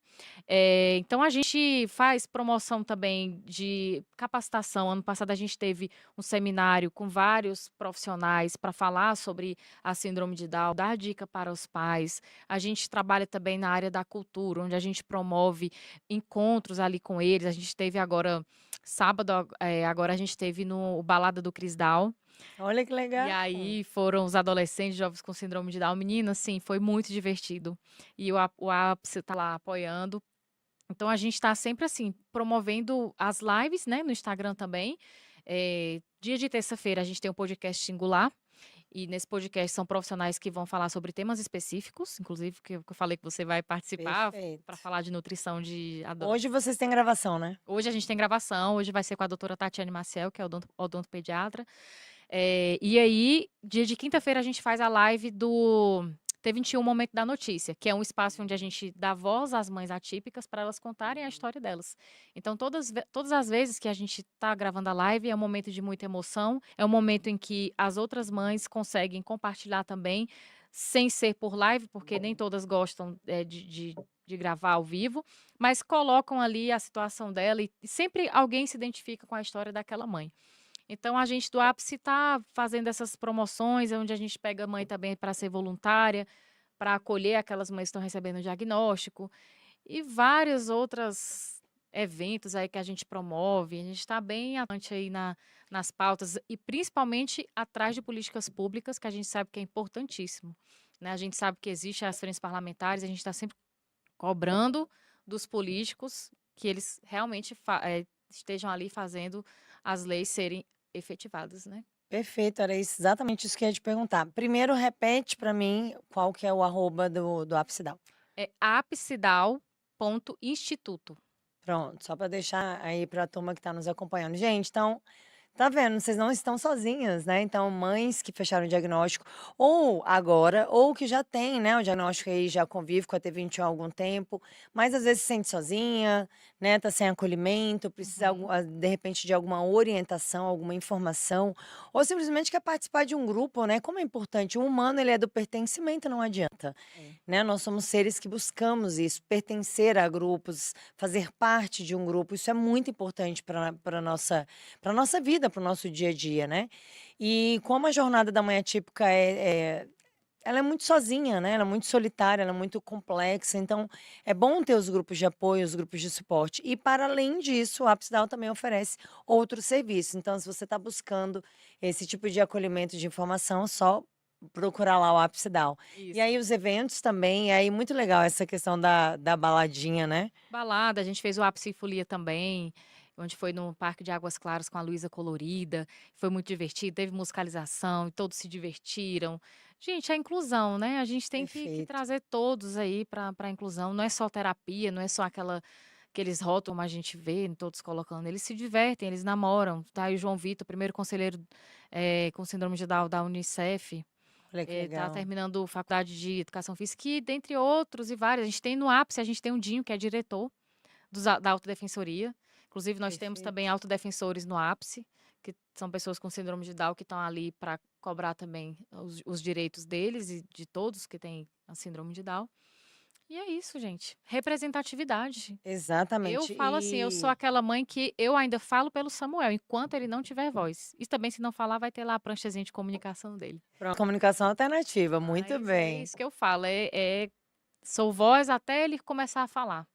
Então a gente faz promoção também de capacitação. Ano passado a gente teve um seminário com vários profissionais para falar sobre a síndrome de Down, dar dica para os pais. A gente trabalha também na área da cultura, onde a gente promove encontros ali com eles. A gente teve agora sábado, agora a gente teve no Balada do Cris Down. Olha que E legal. aí foram os adolescentes, jovens com síndrome de Down. Menina, assim, foi muito divertido. E o ápice tá lá apoiando. Então a gente está sempre assim, promovendo as lives, né, no Instagram também. Dia de terça-feira a gente tem um podcast singular. E nesse podcast são profissionais que vão falar sobre temas específicos, inclusive que eu falei que você vai participar para Perfeito. falar de nutrição de adolescentes. Hoje vocês têm gravação, né? Hoje a gente tem gravação, hoje vai ser com a doutora Tatiane Maciel, que é odontopediatra. E aí, dia de quinta-feira, a gente faz a live do T21 Momento da Notícia, que é um espaço onde a gente dá voz às mães atípicas para elas contarem a história delas. Então, todas as vezes que a gente está gravando a live, é um momento de muita emoção, é um momento em que as outras mães conseguem compartilhar também, sem ser por live, porque nem todas gostam de gravar ao vivo, mas colocam ali a situação dela e sempre alguém se identifica com a história daquela mãe. Então, a gente do ápice está fazendo essas promoções, onde a gente pega a mãe também para ser voluntária, para acolher aquelas mães que estão recebendo diagnóstico, e vários outros eventos aí que a gente promove. A gente está bem atuante aí nas pautas, e principalmente atrás de políticas públicas, que a gente sabe que é importantíssimo. Né? A gente sabe que existem as frentes parlamentares, a gente está sempre cobrando dos políticos que eles realmente estejam ali fazendo as leis serem efetivadas, né. Perfeito, era exatamente isso que eu ia te perguntar. Primeiro, repete para mim qual que é o arroba do Apsidal. É apsidal.instituto. Pronto, só para deixar aí para a turma que está nos acompanhando. Gente, então, tá vendo? Vocês não estão sozinhas, né? Então, mães que fecharam o diagnóstico, ou agora, ou que já tem, né? O diagnóstico aí já convive com a T21 há algum tempo, mas às vezes se sente sozinha, né? Tá sem acolhimento, precisa, Uhum. de repente, de alguma orientação, alguma informação, ou simplesmente quer participar de um grupo, né? Como é importante, o humano, ele é do pertencimento, não adianta, É. né? Nós somos seres que buscamos isso, pertencer a grupos, fazer parte de um grupo, isso é muito importante para nossa vida, para o nosso dia a dia, né. E como a jornada da mãe atípica ela é muito sozinha, né, ela é muito solitária, ela é muito complexa, então é bom ter os grupos de apoio, os grupos de suporte. E para além disso, o Apsdal também oferece outros serviços, então se você está buscando esse tipo de acolhimento de informação, é só procurar lá o Apsdal. E Isso. aí os eventos também, e aí muito legal essa questão da baladinha, né. Balada, a gente fez o Ápice Folia também, onde foi no Parque de Águas Claras com a Luísa Colorida, foi muito divertido, teve musicalização e todos se divertiram. Gente, a inclusão, né, a gente tem que Perfeito. trazer todos aí para a inclusão, não é só terapia, não é só aqueles rótulos como a gente vê todos colocando, eles se divertem, eles namoram. Tá aí o João Vitor, primeiro conselheiro, com síndrome de Down da Unicef, Olha que tá legal. terminando faculdade de educação física e dentre outros e vários. A gente tem no ápice, a gente tem o Dinho, que é diretor da Autodefensoria. Inclusive, nós temos também Perfeito. autodefensores no ápice, que são pessoas com síndrome de Down que estão ali para cobrar também os direitos deles e de todos que têm a síndrome de Down. E é isso, gente. Representatividade. Eu Exatamente. falo assim, eu sou E aquela mãe que eu ainda falo pelo Samuel, enquanto ele não tiver voz. E também, se não falar, vai ter lá a pranchazinha de comunicação dele. pronto, comunicação alternativa, muito Mas é bem. isso que eu falo, sou voz até ele começar a falar.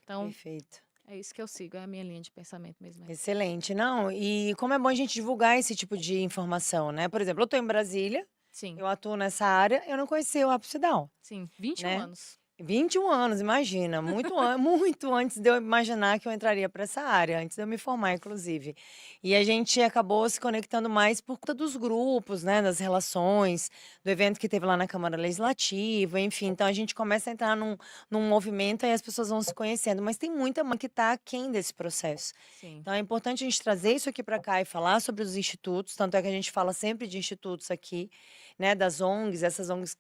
Então, Perfeito. é isso que eu sigo, é a minha linha de pensamento mesmo essa. Excelente. Não, e como é bom a gente divulgar esse tipo de informação, né. Por exemplo, eu estou em Brasília, Sim, eu atuo nessa área, eu não conhecia o Apsidal, sim, 21 né. anos. 21 anos, imagina, muito antes de eu imaginar que eu entraria para essa área, antes de eu me formar inclusive. E a gente acabou se conectando mais por conta dos grupos, né, das relações, do evento que teve lá na Câmara Legislativa, enfim, então a gente começa a entrar num movimento, e as pessoas vão se conhecendo, mas tem muita mãe que está aquém desse processo. Sim, Então é importante a gente trazer isso aqui para cá e falar sobre os institutos, tanto é que a gente fala sempre de institutos aqui, né, das ONGs, essas ONGs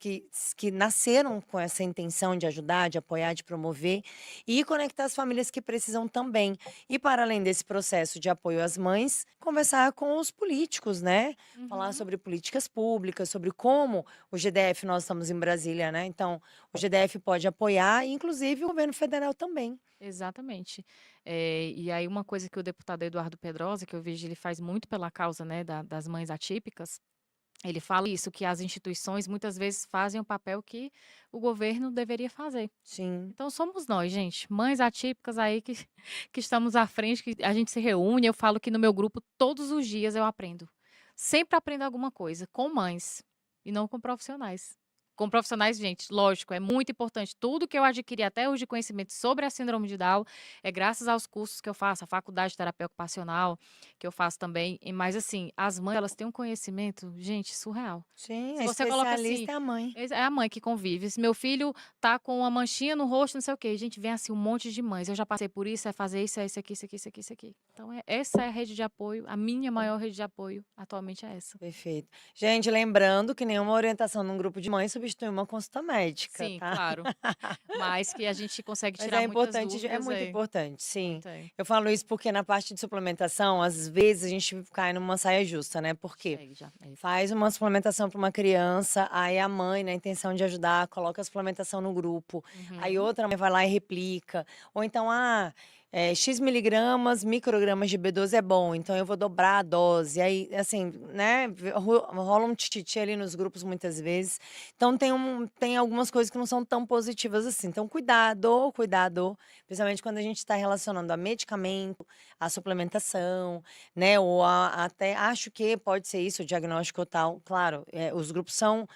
que nasceram com essa intenção de ajudar, de apoiar, de promover, e conectar as famílias que precisam também. E para além desse processo de apoio às mães, conversar com os políticos, né? Falar Uhum. sobre políticas públicas, sobre como o GDF, nós estamos em Brasília, né? Então, o GDF pode apoiar, e inclusive o governo federal também. Exatamente. E aí uma coisa que o deputado Eduardo Pedrosa, que eu vejo ele faz muito pela causa, né, das mães atípicas, ele fala isso, que as instituições muitas vezes fazem o papel que o governo deveria fazer. Sim, Então somos nós, gente, mães atípicas aí que, que estamos à frente, que a gente se reúne. Eu falo que no meu grupo todos os dias eu aprendo. Sempre aprendo alguma coisa com mães e não com profissionais. Com profissionais, gente, lógico, é muito importante. Tudo que eu adquiri até hoje de conhecimento sobre a síndrome de Down é graças aos cursos que eu faço, a faculdade de terapia ocupacional, que eu faço também. Mas, assim, as mães, elas têm um conhecimento, gente, surreal. sim, Se a você coloca assim, especialista é a mãe. é a mãe que convive. Se meu filho tá com uma manchinha no rosto, não sei o quê. Gente, vem assim um monte de mães. Eu já passei por isso, é fazer isso, é isso aqui, isso aqui, isso aqui, isso aqui. Então, essa é a rede de apoio. A minha maior rede de apoio atualmente é essa. Perfeito. Gente, lembrando que nenhuma orientação num grupo de mães substitui uma consulta médica, Sim, tá? claro. Mas que a gente consegue Mas tirar é muitas importante, é dúvidas, muito é. importante, sim. Muito, é. Eu falo isso porque na parte de suplementação, às vezes a gente cai numa saia justa, né? Por quê? Consegue já. É. Faz uma suplementação para uma criança, aí a mãe, na intenção de ajudar, coloca a suplementação no grupo. Aí Uhum. outra mãe vai lá e replica. Ou então, X miligramas, microgramas de B12 é bom, então eu vou dobrar a dose. Aí, assim, né, rola um tititi ali nos grupos muitas vezes. Então tem algumas coisas que não são tão positivas assim. Então, cuidado, cuidado, principalmente quando a gente está relacionando a medicamento, a suplementação, né? Ou até acho que pode ser isso, o diagnóstico ou tal. Claro, os grupos são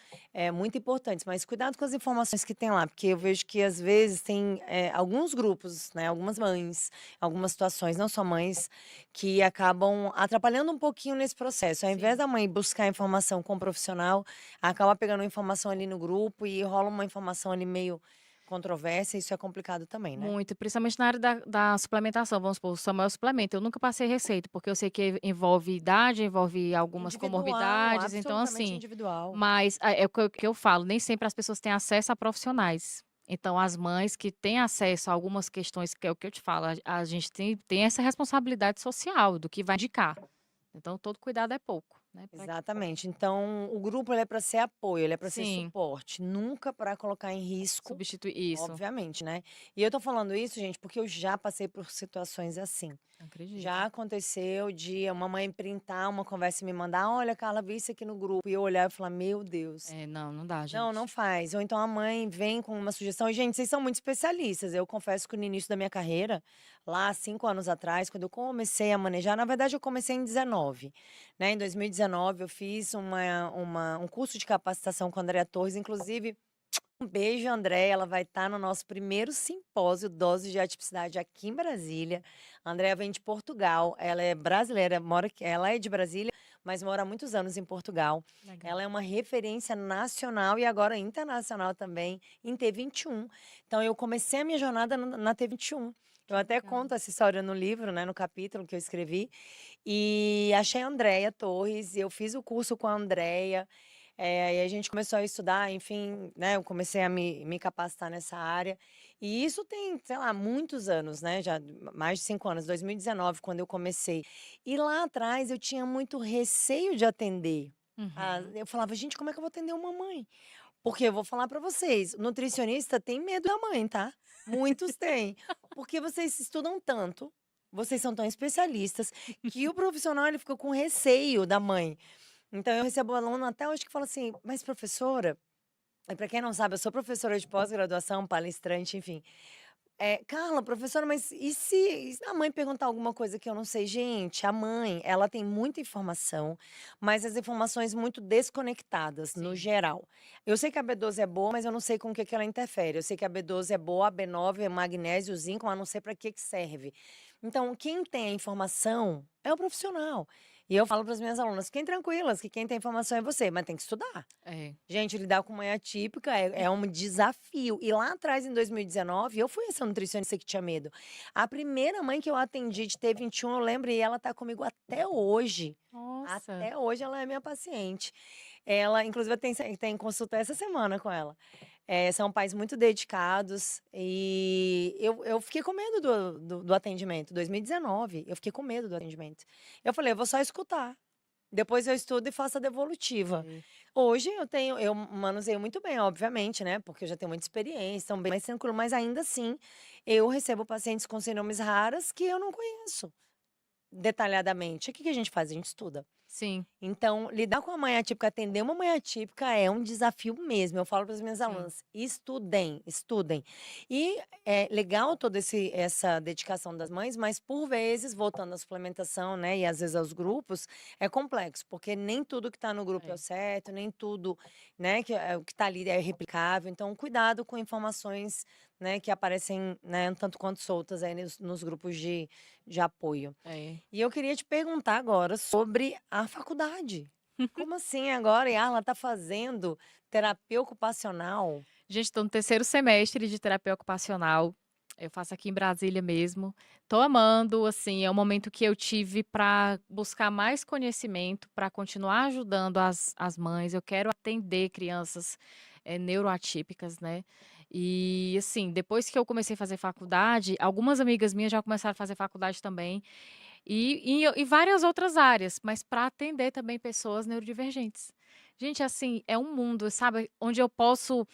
muito importantes, mas cuidado com as informações que tem lá, porque eu vejo que às vezes tem alguns grupos, né? Algumas mães, algumas situações, não só mães, que acabam atrapalhando um pouquinho nesse processo. Ao invés Sim. da mãe buscar informação com o profissional, acaba pegando informação ali no grupo e rola uma informação ali meio controversa, e isso é complicado também, né? Muito, principalmente na área da suplementação, vamos supor, o Samuel suplementa, eu nunca passei receita, porque eu sei que envolve idade, envolve algumas Individual, comorbidades, então absolutamente assim, individual. mas é o que eu falo, nem sempre as pessoas têm acesso a profissionais. Então as mães que têm acesso a algumas questões, que é o que eu te falo, a gente tem essa responsabilidade social do que vai indicar. Então todo cuidado é pouco, né, Exatamente. Então, o grupo ele é para ser apoio, ele é para ser sim, suporte, nunca para colocar em risco, substituir isso, obviamente, né. E eu tô falando isso, gente, porque eu já passei por situações assim. acredito. Já aconteceu de uma mãe printar uma conversa e me mandar: "Olha, Carla, vi isso aqui no grupo", e eu olhar e falar: "Meu Deus". É, não, não dá, Não, não gente. faz. Ou então a mãe vem com uma sugestão e, gente, vocês são muito especialistas. Eu confesso que no início da minha carreira, lá 5 anos atrás, quando eu comecei a manejar, na verdade eu comecei em 19, né? Em 2019 eu fiz um curso de capacitação com a Andréa Torres, inclusive um beijo, Andréia, ela vai estar no nosso primeiro simpósio Doses de Atipicidade aqui em Brasília. A Andréia vem de Portugal, ela é brasileira, mora aqui, ela é de Brasília, mas mora há muitos anos em Portugal. Legal. Ela é uma referência nacional e agora internacional também em T21. Então eu comecei a minha jornada na T21. Eu Que até legal. conto essa história no livro, né, no capítulo que eu escrevi. E achei a Andréia Torres, eu fiz o curso com a Andréia. Aí a gente começou a estudar, enfim, né, eu comecei a me capacitar nessa área. E isso tem, sei lá, muitos anos, né, já mais de 5 anos, 2019, quando eu comecei. E lá atrás eu tinha muito receio de atender. Uhum. Eu falava: "Gente, como é que eu vou atender uma mãe?" Porque eu vou falar para vocês, nutricionista tem medo da mãe, tá? Muitos têm. Porque vocês estudam tanto, vocês são tão especialistas, que o profissional ele fica com receio da mãe. Então eu recebo aluno até hoje que fala assim: "Mas professora", para quem não sabe, eu sou professora de pós-graduação, palestrante, enfim. "Carla, professora, mas e se a mãe perguntar alguma coisa que eu não sei?" Gente, a mãe, ela tem muita informação, mas as informações muito desconectadas, no Sim. geral. Eu sei que a B12 é boa, mas eu não sei com o que que ela interfere. Eu sei que a B12 é boa, a B9 é magnésio, zinco, mas não sei para que que serve. Então, quem tem a informação é o profissional. E eu falo para as minhas alunas: "Fiquem tranquilas que quem tem informação é você, mas tem que estudar". É. Gente, lidar com mãe atípica é um desafio. E lá atrás, em 2019, eu fui essa nutricionista que tinha medo. A primeira mãe que eu atendi de T21, eu lembro, e ela tá comigo até hoje. Nossa. Até hoje ela é minha paciente. Ela, inclusive, tem consulta essa semana com ela. São pais muito dedicados e eu fiquei com medo do atendimento. 2019, eu fiquei com medo do atendimento. Eu falei: "Eu vou só escutar, depois eu estudo e faço a devolutiva". É. Hoje eu manuseio muito bem, obviamente, né, porque eu já tenho muita experiência, então bem mais tranquilo, mas ainda assim, eu recebo pacientes com síndromes raras que eu não conheço detalhadamente. O que que a gente faz? A gente estuda. Sim, Então, lidar com a mãe atípica, atender uma mãe atípica é um desafio mesmo. Eu falo para as minhas sim. alunas: estudem, estudem. E é legal toda essa dedicação das mães, mas por vezes, voltando à suplementação, né, e às vezes aos grupos, é complexo, porque nem tudo que está no grupo é o É. certo, nem tudo, né, o que está ali é replicável. Então, cuidado com informações, né, que aparecem, né, um tanto quanto soltas aí nos grupos de apoio. É. E eu queria te perguntar agora sobre a faculdade. Como assim agora, Yarla está fazendo terapia ocupacional? Gente, estou no terceiro semestre de terapia ocupacional. Eu faço aqui em Brasília mesmo. Tô amando, assim, é o momento que eu tive para buscar mais conhecimento, para continuar ajudando as mães. Eu quero atender crianças, neuroatípicas, né. E, assim, depois que eu comecei a fazer faculdade, algumas amigas minhas já começaram a fazer faculdade também, e várias outras áreas, mas para atender também pessoas neurodivergentes. Gente, assim, é um mundo, sabe, onde eu posso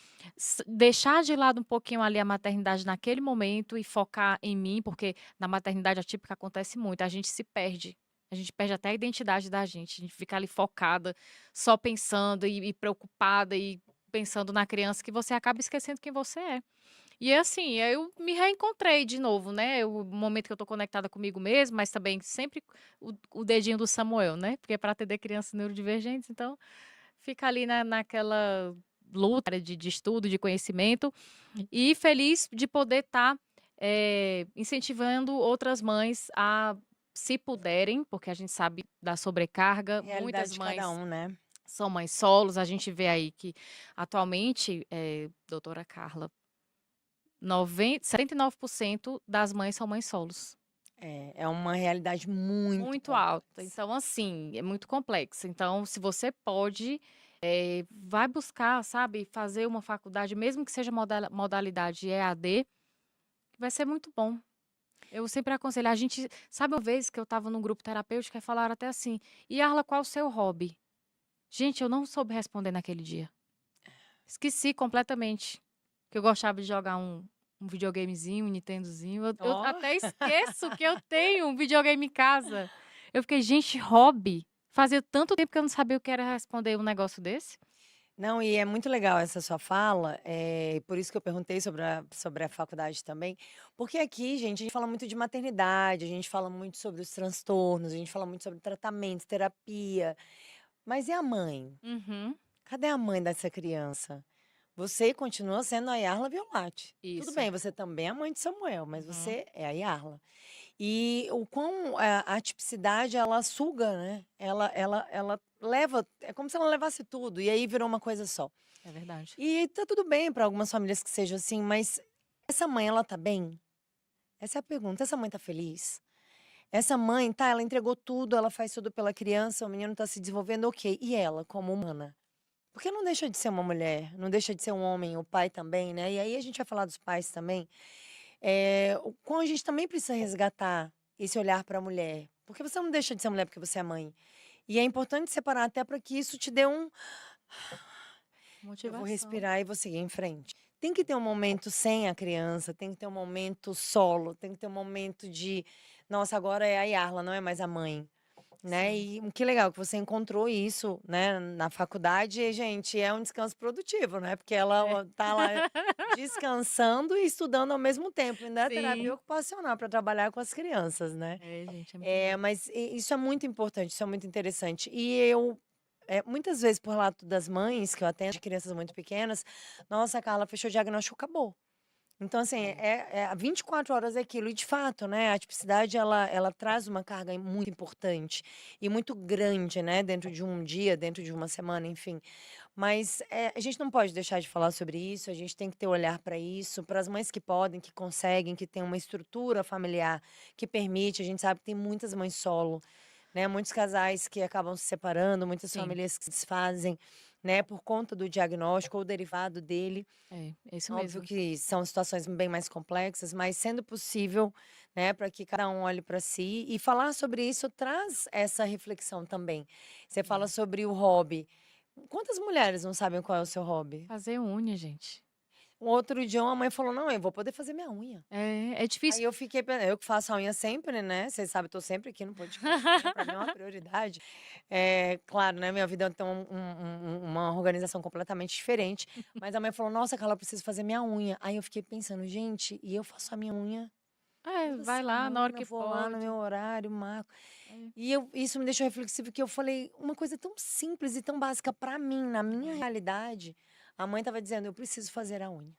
deixar de lado um pouquinho ali a maternidade naquele momento e focar em mim, porque na maternidade atípica acontece muito, a gente se perde. A gente perde até a identidade da gente, a gente fica ali focada, só pensando e preocupada e pensando na criança que você acaba esquecendo quem você é. E assim, eu me reencontrei de novo, né, o momento que eu tô conectada comigo mesma, mas também sempre o dedinho do Samuel, né, porque é para atender crianças neurodivergentes, então fica ali naquela luta de estudo, de conhecimento, e feliz de poder estar, incentivando outras mães a, se puderem, porque a gente sabe da sobrecarga, Realidade muitas de cada mães um, né? são mães solos, a gente vê aí que atualmente, doutora Carla, 79% das mães são mães solos. É uma realidade muito Muito alta, complexa. então assim, é muito complexa. Então, se você pode, vai buscar, sabe, fazer uma faculdade, mesmo que seja modalidade EAD, vai ser muito bom. Eu sempre aconselho, a gente sabe uma vez que eu estava num grupo terapêutico e falaram até assim: "Yarla, qual o seu hobby?". Gente, eu não soube responder naquele dia. Esqueci completamente que eu gostava de jogar um videogamezinho, um Nintendozinho. Eu Ó. até esqueço que eu tenho um videogame em casa. Eu fiquei: "Gente, hobby?". Fazia tanto tempo que eu não sabia o que era responder um negócio desse. Não, e é muito legal essa sua fala, por isso que eu perguntei sobre a faculdade também, porque aqui, gente, a gente fala muito de maternidade, a gente fala muito sobre os transtornos, a gente fala muito sobre tratamento, terapia, mas e a mãe? Uhum. Cadê a mãe dessa criança? Você continua sendo a Yarla Violate. Tudo Isso. bem, você também é a mãe de Samuel, mas Uhum. você é a Yarla. E o quão a atipicidade ela suga, né, ela leva é como se ela levasse tudo, e aí virou uma coisa só. É verdade. E tá tudo bem para algumas famílias que seja assim, mas essa mãe ela tá bem? Essa é a pergunta, essa mãe tá feliz? Essa mãe, tá, ela entregou tudo, ela faz tudo pela criança, o menino tá se desenvolvendo, ok, e ela como humana? Porque não deixa de ser uma mulher, não deixa de ser um homem, o pai também, né, e aí a gente vai falar dos pais também, o quão a gente também precisa resgatar esse olhar para a mulher, porque você não deixa de ser mulher porque você é mãe. E é importante separar até para que isso te dê um eu vou Motivação. respirar e vou seguir em frente. Tem que ter um momento sem a criança, tem que ter um momento solo, tem que ter um momento de, nossa, agora é a Yarla, não é mais a mãe. Né, Sim. e que legal que você encontrou isso, né, na faculdade e, gente, é um descanso produtivo, né, porque ela É. tá lá descansando e estudando ao mesmo tempo, ainda é terapia Sim. ocupacional para trabalhar com as crianças, né. É, gente, é muito bom. Mas isso é muito importante, isso é muito interessante. E eu, muitas vezes por lado das mães que eu atendo, de crianças muito pequenas, "Nossa, Carla, fechou o diagnóstico, acabou". Então, assim, É. é 24 horas é aquilo. E, de fato, né, a tipicidade, ela traz uma carga muito importante e muito grande, né, dentro de um dia, dentro de uma semana, enfim. Mas a gente não pode deixar de falar sobre isso, a gente tem que ter olhar para isso, para as mães que podem, que conseguem, que têm uma estrutura familiar que permite. A gente sabe que tem muitas mães solo, né, muitos casais que acabam se separando, muitas Sim, famílias que se desfazem, né, por conta do diagnóstico ou derivado dele. é isso Óbvio mesmo. que são situações bem mais complexas, mas sendo possível, né, para que cada um olhe para si e falar sobre isso traz essa reflexão também. Você fala É. sobre o hobby. Quantas mulheres não sabem qual é o seu hobby? Fazer unha, gente. Um outro dia uma mãe falou: "Não, eu vou poder fazer minha unha". É Aí difícil. eu fiquei eu que faço a unha sempre, né, vocês sabem, eu tô sempre aqui no podcast, né, pra mim é uma prioridade. Claro, né, minha vida tem uma organização completamente diferente, mas a mãe falou: "Nossa, Carla, eu preciso fazer minha unha". Aí eu fiquei pensando: "Gente, e eu faço a minha unha É, toda vai lá na hora semana, que vou lá no meu pode. horário, marco". É. E isso me deixou reflexivo, que eu falei: uma coisa tão simples e tão básica pra mim, na minha realidade, a mãe estava dizendo: "Eu preciso fazer a unha".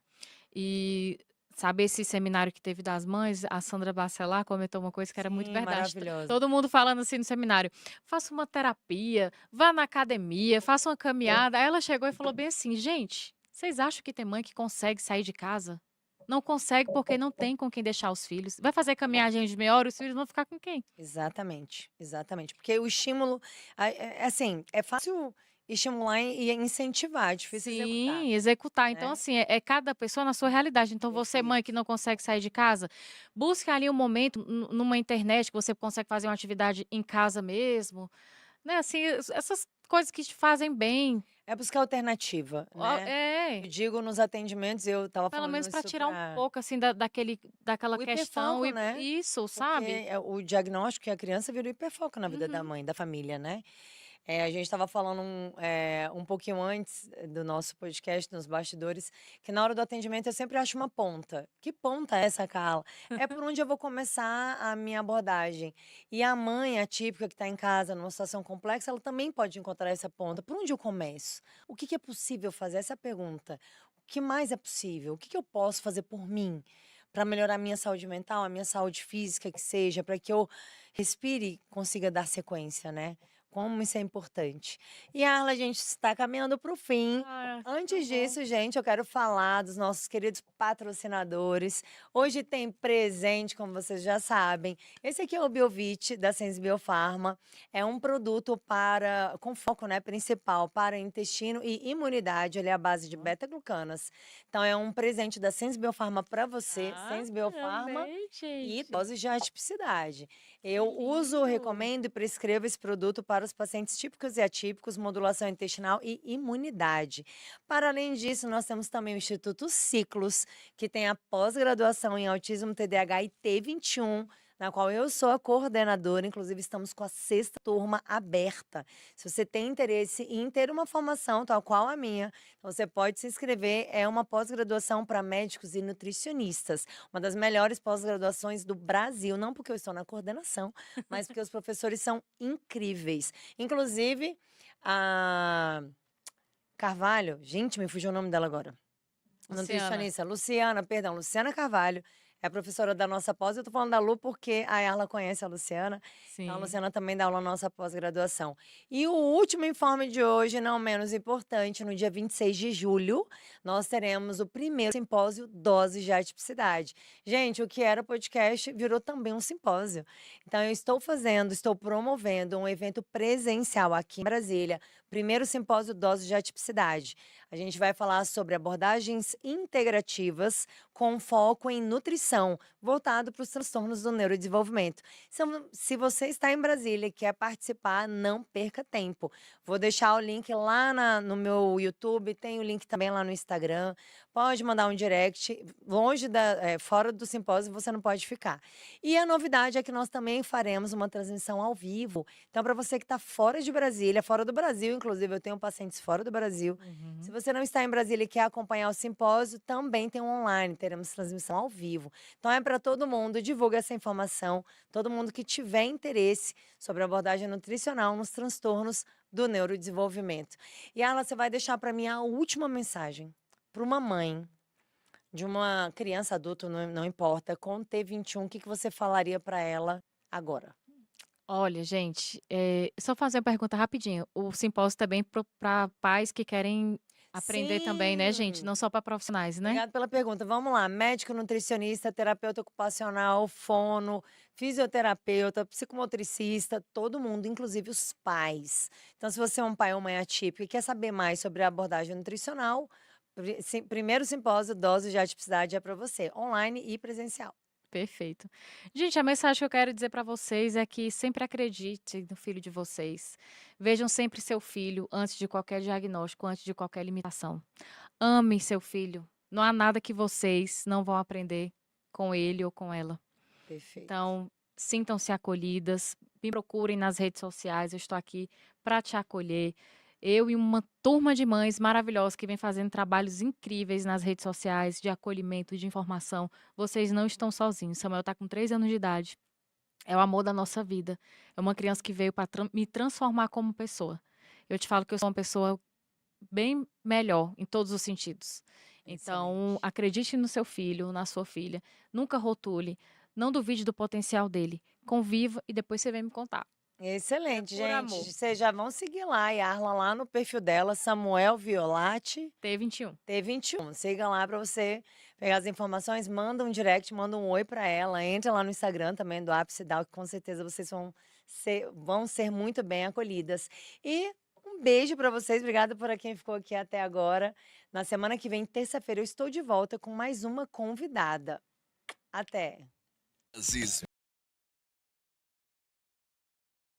E sabe esse seminário que teve das mães, a Sandra Bacelar comentou uma coisa que era muito Sim, verdade. maravilhosa. Todo mundo falando assim no seminário: "Faça uma terapia, vá na academia, faça uma caminhada". Aí ela chegou e falou bem assim: "Gente, vocês acham que tem mãe que consegue sair de casa? Não consegue porque não tem com quem deixar os filhos. Vai fazer caminhadinha de meia hora, os filhos vão ficar com quem?". Exatamente, exatamente. Porque o estímulo, assim, é fácil estimular e incentivar, é difícil executar, Sim, executar. Então, né. assim, é cada pessoa na sua realidade. Então, você, mãe, que Perfeito. não consegue sair de casa, busque ali um momento numa internet que você consegue fazer uma atividade em casa mesmo, né? Assim, essas coisas que te fazem bem. É buscar alternativa, né. É, Eu digo nos atendimentos, eu estava pelo falando menos para isso tirar um para pouco, assim, daquela o questão. hiperfoco, né, Isso, porque sabe? o diagnóstico e a criança vira o hiperfoco na vida da Uhum. mãe, da família, né. A gente estava falando um pouquinho antes do nosso podcast, nos bastidores, que na hora do atendimento eu sempre acho uma ponta. Que ponta é essa, Carla? É por onde eu vou começar a minha abordagem. E a mãe atípica que está em casa, numa situação complexa, ela também pode encontrar essa ponta. Por onde eu começo? O que que é possível fazer? Essa é a pergunta. O que mais é possível? O que que eu posso fazer por mim? Para melhorar a minha saúde mental, a minha saúde física, que seja, para que eu respire e consiga dar sequência, né? Como isso é importante. E, Arla, a gente está caminhando para o fim. Ah, tá Antes bom. disso, gente, eu quero falar dos nossos queridos patrocinadores. Hoje tem presente, como vocês já sabem. Esse aqui é o Biovit, da Sens Biofarma. É um produto com foco, né, principal para intestino e imunidade. Ele é à base de Ó. beta-glucanas. Então, é um presente da Sens Biofarma para você. Ah, Sens Biofarma amei, e gente. doses de atipicidade. Que Eu uso, lindo. recomendo e prescrevo esse produto para os pacientes típicos e atípicos, modulação intestinal e imunidade. Para além disso, nós temos também o Instituto Ciclos, que tem a pós-graduação em autismo, TDAH e T21, na qual eu sou a coordenadora. Inclusive, estamos com a sexta turma aberta. Se você tem interesse em ter uma formação tal qual a minha, então você pode se inscrever. É uma pós-graduação para médicos e nutricionistas, uma das melhores pós-graduações do Brasil, não porque eu estou na coordenação, mas porque os professores são incríveis. Inclusive, a Carvalho, gente, me fugiu o nome dela agora. Luciana. Nutricionista, Luciana, perdão, Luciana Carvalho, é a professora da nossa pós. Eu tô falando da Lu porque a Erla conhece a Luciana, então a Sim. Luciana também dá aula na nossa pós-graduação. E o último informe de hoje, não menos importante, no dia 26 de julho, nós teremos o primeiro simpósio Doses de Atipicidade. Gente, o que era podcast virou também um simpósio. Então eu estou promovendo um evento presencial aqui em Brasília, primeiro simpósio Doses de Atipicidade. A gente vai falar sobre abordagens integrativas com foco em nutrição, voltado para os transtornos do neurodesenvolvimento. Se você está em Brasília e quer participar, não perca tempo. Vou deixar o link lá no meu YouTube, tem o link também lá no Instagram. Pode mandar um direct. Fora do simpósio, você não pode ficar. E a novidade é que nós também faremos uma transmissão ao vivo. Então, para você que está fora de Brasília, fora do Brasil, inclusive, eu tenho pacientes fora do Brasil. Se Uhum. você não está em Brasília e quer acompanhar o simpósio, também tem um online, teremos transmissão ao vivo. Então é para todo mundo, divulga essa informação, todo mundo que tiver interesse sobre abordagem nutricional nos transtornos do neurodesenvolvimento. E Arla, você vai deixar para mim a última mensagem para uma mãe De uma criança, adulto, não importa, com T21, o que que você falaria para ela agora? Olha, gente, só fazer uma pergunta rapidinho. O simpósio também para pais que querem aprender também, né, gente? Sim! Não só para profissionais, né? Obrigada pela pergunta. Vamos lá, médico, nutricionista, terapeuta ocupacional, fono, fisioterapeuta, psicomotricista, todo mundo, inclusive os pais. Então, se você é um pai ou mãe atípica e quer saber mais sobre a abordagem nutricional, primeiro simpósio Dose de Atipicidade é para você, online e presencial. Perfeito. Gente, a mensagem que eu quero dizer para vocês é que sempre acredite no filho de vocês. Vejam sempre seu filho antes de qualquer diagnóstico, antes de qualquer limitação. Ame seu filho. Não há nada que vocês não vão aprender com ele ou com ela. Perfeito. Então, sintam-se acolhidas, me procurem nas redes sociais, eu estou aqui para te acolher. Eu e uma turma de mães maravilhosas que vem fazendo trabalhos incríveis nas redes sociais de acolhimento, de informação. Vocês não estão sozinhos. Samuel está com 3 anos de idade. É o amor da nossa vida. É uma criança que veio para me transformar como pessoa. Eu te falo que eu sou uma pessoa bem melhor em todos os sentidos. Então, Excelente. acredite no seu filho, na sua filha. Nunca rotule. Não duvide do potencial dele. Conviva e depois você vem me contar. É Excelente, por amor. gente. Vocês já vão seguir lá, a Yarla, lá no perfil dela, Samuel Violati. T21. T21. Siga lá para você pegar as informações, manda um direct, manda um oi para ela, entra lá no Instagram também do Ápice Down, que com certeza vocês vão ser muito bem acolhidas. E um beijo para vocês, obrigada por quem ficou aqui até agora. Na semana que vem, terça-feira, eu estou de volta com mais uma convidada. Até! Aziz